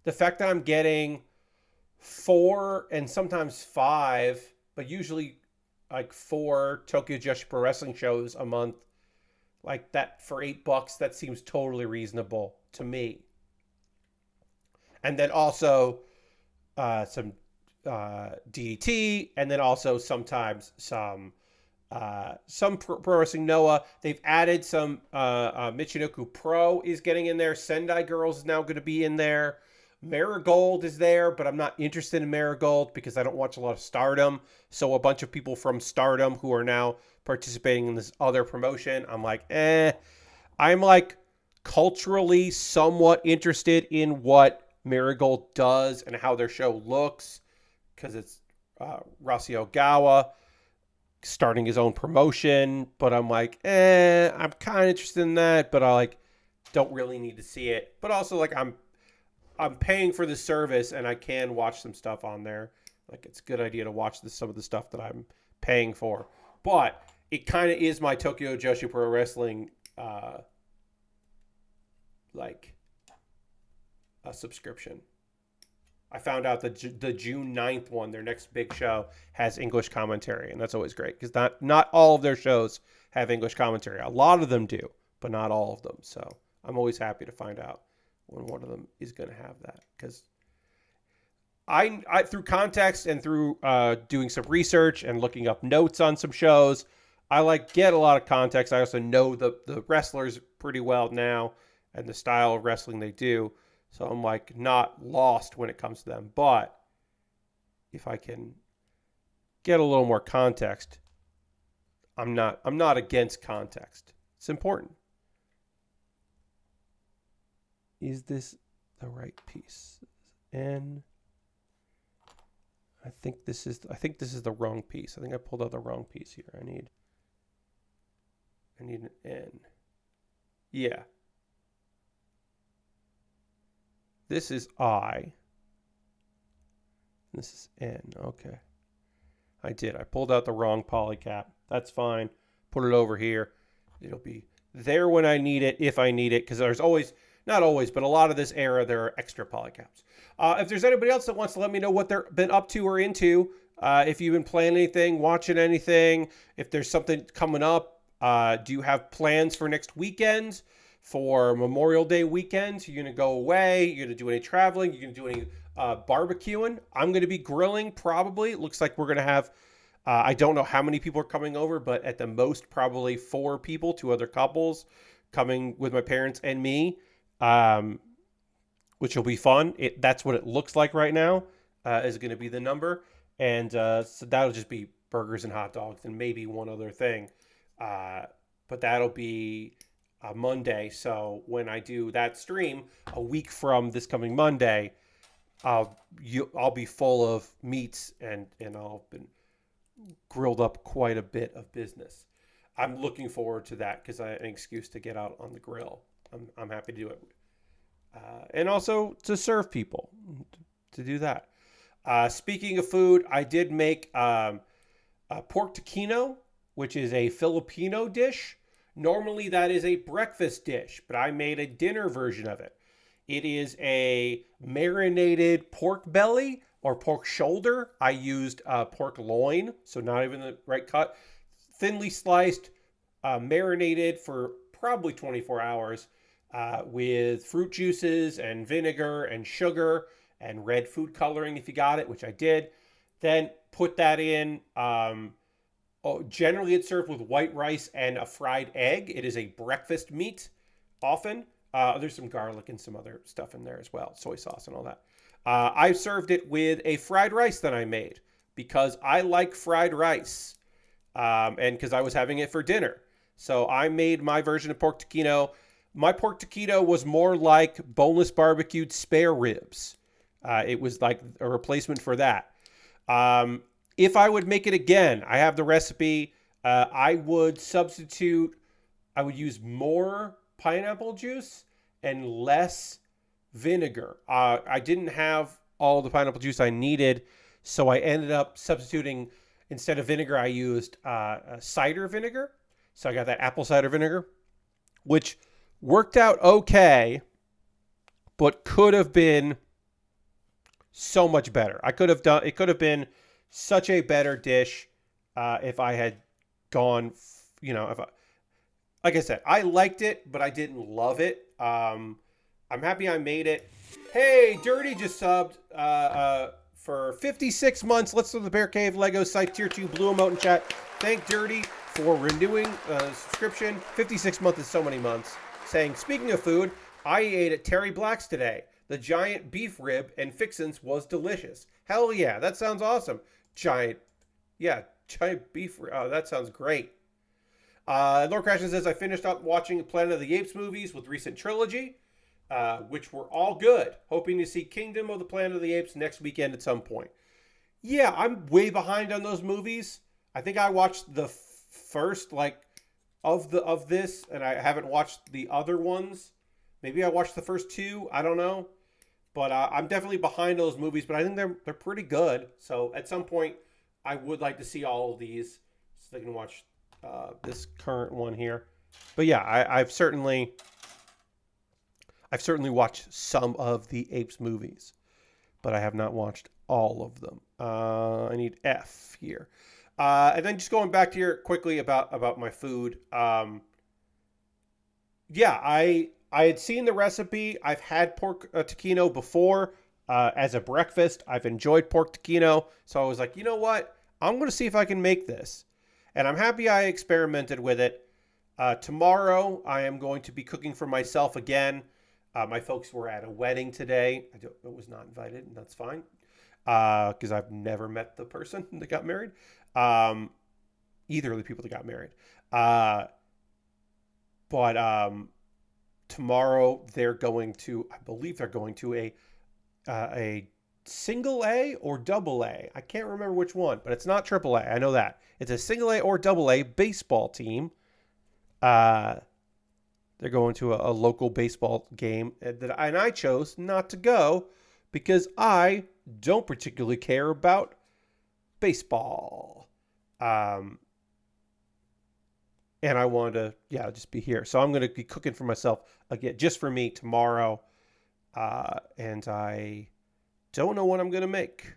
the fact that I'm getting 4 and sometimes 5, but usually like 4 Tokyo Joshi Pro Wrestling shows a month. Like that for $8, that seems totally reasonable to me. And then also some DDT, and then also sometimes some Pro Wrestling Noah. They've added some Michinoku Pro is getting in there. Sendai Girls is now going to be in there. Marigold is there, but I'm not interested in Marigold because I don't watch a lot of Stardom. So a bunch of people from Stardom who are now participating in this other promotion, I'm like, I'm like culturally somewhat interested in what Marigold does and how their show looks because it's Rossi Ogawa starting his own promotion, but I'm like, I'm kind of interested in that, but I like don't really need to see it. But also like I'm paying for the service and I can watch some stuff on there. Like it's a good idea to watch some of the stuff that I'm paying for. But it kind of is my Tokyo Joshi Pro Wrestling like a subscription. I found out that the June 9th one, their next big show, has English commentary, and that's always great because not all of their shows have English commentary. A lot of them do, but not all of them. So I'm always happy to find out when one of them is going to have that because I through context and through doing some research and looking up notes on some shows, I like get a lot of context. I also know the wrestlers pretty well now and the style of wrestling they do. So I'm like not lost when it comes to them. But if I can get a little more context, I'm not against context. It's important. Is this the right piece? And I think this is the wrong piece. I think I pulled out the wrong piece here. I need an N. Yeah. This is I. This is N. Okay. I did. I pulled out the wrong polycap. That's fine. Put it over here. It'll be there when I need it, if I need it, because there's always, not always, but a lot of this era, there are extra polycaps. If there's anybody else that wants to let me know what they've been up to or into, if you've been playing anything, watching anything, if there's something coming up, do you have plans for next weekend, for Memorial Day weekend? You're going to go away? You're going to do any traveling? You're going to do any barbecuing? I'm going to be grilling probably. It looks like we're going to have, I don't know how many people are coming over, but at the most probably 4 people, 2 other couples coming with my parents and me, which will be fun. That's what it looks like right now, is going to be the number. And so that'll just be burgers and hot dogs and maybe one other thing. But that'll be Monday. So when I do that stream a week from this coming Monday, I'll be full of meats and I'll been grilled up quite a bit of business. I'm looking forward to that because I have an excuse to get out on the grill. I'm happy to do it. And also to serve people, to do that. Speaking of food, I did make a pork taquino, which is a Filipino dish. Normally that is a breakfast dish, but I made a dinner version of it. It is a marinated pork belly or pork shoulder. I used pork loin, so not even the right cut. Thinly sliced, marinated for probably 24 hours with fruit juices and vinegar and sugar and red food coloring if you got it, which I did. Then put that in. Generally, it's served with white rice and a fried egg. It is a breakfast meat often. There's some garlic and some other stuff in there as well, soy sauce and all that. I served it with a fried rice that I made because I like fried rice and because I was having it for dinner. So I made my version of pork taquino. My pork taquino was more like boneless barbecued spare ribs. It was like a replacement for that. If I would make it again, I have the recipe. I would use more pineapple juice and less vinegar. I didn't have all the pineapple juice I needed, so I ended up substituting, instead of vinegar, I used cider vinegar. So I got that apple cider vinegar, which worked out okay, but could have been so much better. It could have been such a better dish if I had gone, like I said, I liked it, but I didn't love it. I'm happy I made it. Hey, Dirty just subbed for 56 months. Let's do the Bear Cave Lego site tier 2 blue emote in chat. Thank Dirty for renewing subscription. 56 months is so many months. Saying, speaking of food, I ate at Terry Black's today. The giant beef rib and fixins was delicious. Hell yeah, that sounds awesome. Giant beef. Oh, that sounds great. Lord Crashing says, I finished up watching Planet of the Apes movies with recent trilogy, which were all good. Hoping to see Kingdom of the Planet of the Apes next weekend at some point. Yeah, I'm way behind on those movies. I think I watched the first of this, and I haven't watched the other ones. Maybe I watched the first 2. I don't know. But I'm definitely behind those movies, but I think they're pretty good. So at some point, I would like to see all of these so they can watch this current one here. But yeah, I've certainly watched some of the Apes movies, but I have not watched all of them. I need F here. And then just going back to here quickly about my food. I had seen the recipe. I've had pork taquino before. as a breakfast. I've enjoyed pork taquino, so I was like, you know what? I'm going to see if I can make this. And I'm happy I experimented with it. Tomorrow, I am going to be cooking for myself again. My folks were at a wedding today. I was not invited, and that's fine, because I've never met the person that got married. Either of the people that got married. But tomorrow they're going to, I believe they're going to a single A or double A. I can't remember which one, but it's not triple A. I know that. It's a single A or double A baseball team. They're going to a local baseball game, and I chose not to go because I don't particularly care about baseball. And I wanted to, just be here. So I'm going to be cooking for myself again, just for me tomorrow. And I don't know what I'm going to make.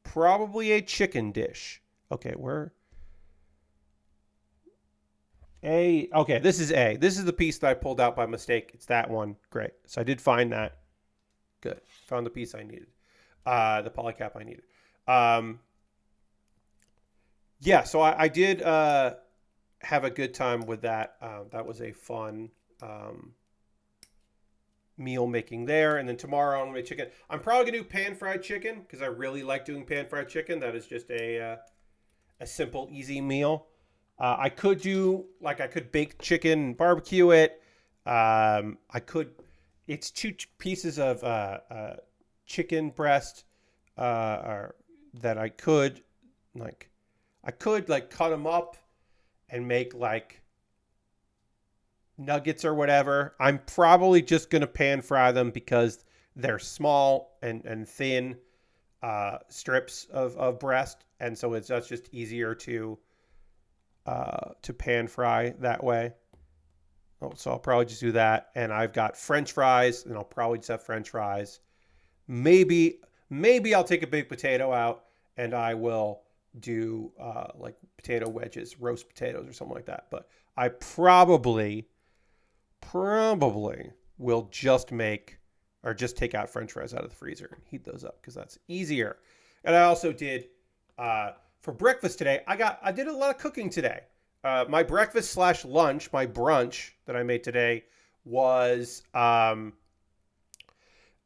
Probably a chicken dish. Okay, okay, this is A. This is the piece that I pulled out by mistake. It's that one. Great. So I did find that. Good. Found the piece I needed. The polycap I needed. Yeah, so I did have a good time with that. That was a fun meal making there. And then tomorrow I'm going to make chicken. I'm probably going to do pan-fried chicken because I really like doing pan-fried chicken. That is just a simple, easy meal. I could bake chicken and barbecue it. It's 2 pieces of chicken breast that I could cut them up and make nuggets or whatever. I'm probably just going to pan fry them because they're small and thin strips of breast. And so that's just easier to pan fry that way. So I'll probably just do that. And I've got French fries, and I'll probably just have French fries. Maybe I'll take a big potato out and I will do potato wedges, roast potatoes or something like that. But I probably will just take out French fries out of the freezer and heat those up because that's easier. And I also did for breakfast today. I did a lot of cooking today. My breakfast / lunch, my brunch that I made today was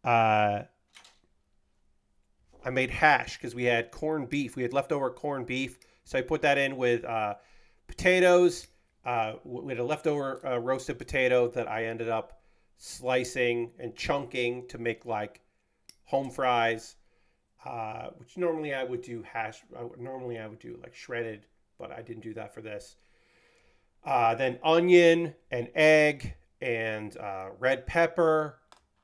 I made hash because we had corned beef. We had leftover corned beef. So I put that in with potatoes. We had a leftover roasted potato that I ended up slicing and chunking to make home fries, which normally I would do hash. Normally I would do shredded, but I didn't do that for this. Then onion and egg and red pepper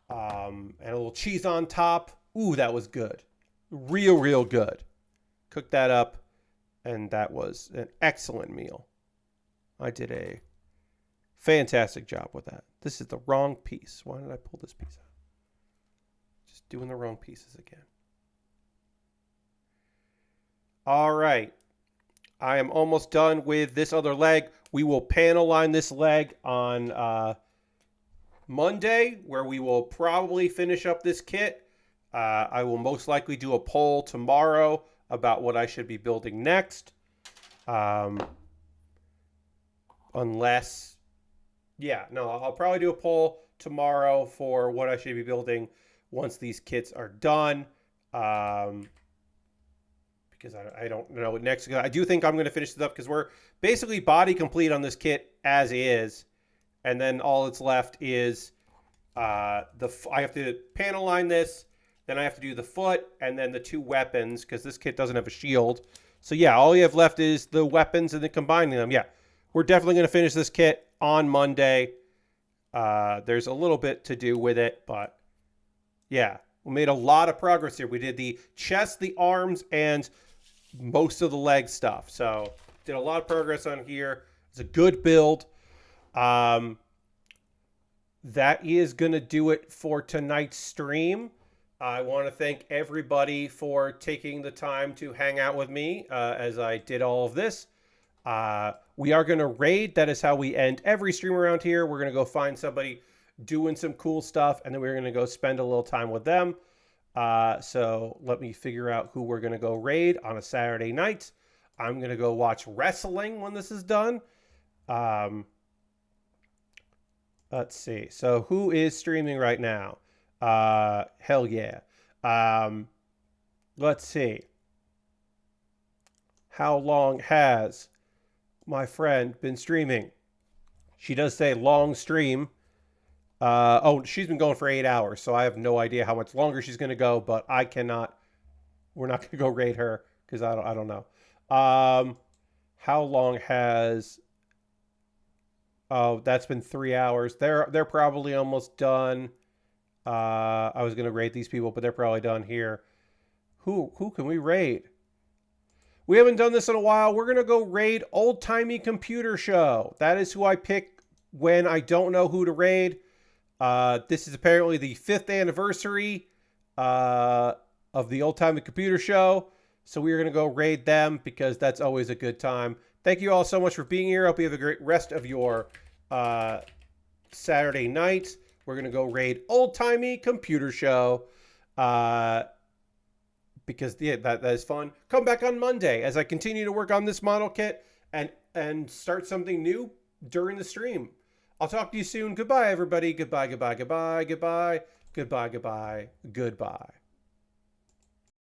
and a little cheese on top. Ooh, that was good. Real good. Cooked that up, and that was an excellent meal. I did a fantastic job with that. This is the wrong piece. Why did I pull this piece out? Just doing the wrong pieces again. All right. I am almost done with this other leg. We will panel line this leg on Monday, where we will probably finish up this kit. I will most likely do a poll tomorrow about what I should be building next. I'll probably do a poll tomorrow for what I should be building once these kits are done. Because I don't know what next. I do think I'm going to finish this up because we're basically body complete on this kit as is. And then all that's left is I have to panel line this. Then I have to do the foot and then the 2 weapons because this kit doesn't have a shield. So yeah, all you have left is the weapons and then combining them. Yeah, we're definitely going to finish this kit on Monday. There's a little bit to do with it, but yeah, we made a lot of progress here. We did the chest, the arms, and most of the leg stuff. So did a lot of progress on here. It's a good build. That is going to do it for tonight's stream. I want to thank everybody for taking the time to hang out with me as I did all of this. We are going to raid. That is how we end every stream around here. We're going to go find somebody doing some cool stuff, and then we're going to go spend a little time with them. So let me figure out who we're going to go raid on a Saturday night. I'm going to go watch wrestling when this is done. Let's see. So who is streaming right now? Hell yeah. Let's see. How long has my friend been streaming? She does say long stream. Oh, she's been going for 8 hours, so I have no idea how much longer she's going to go, but I cannot. We're not going to go raid her because I don't know. How long has? Oh, that's been 3 hours. They're probably almost done. I was going to raid these people, but they're probably done here. Who can we raid? We haven't done this in a while. We're going to go raid Old Timey Computer Show. That is who I pick when I don't know who to raid. This is apparently the 5th anniversary of the Old Timey Computer Show. So we're going to go raid them because that's always a good time. Thank you all so much for being here. I hope you have a great rest of your Saturday night. We're going to go raid Old Timey Computer Show. Because yeah, that is fun. Come back on Monday as I continue to work on this model kit and start something new during the stream. I'll talk to you soon. Goodbye, everybody. Goodbye, goodbye, goodbye, goodbye, goodbye, goodbye, goodbye.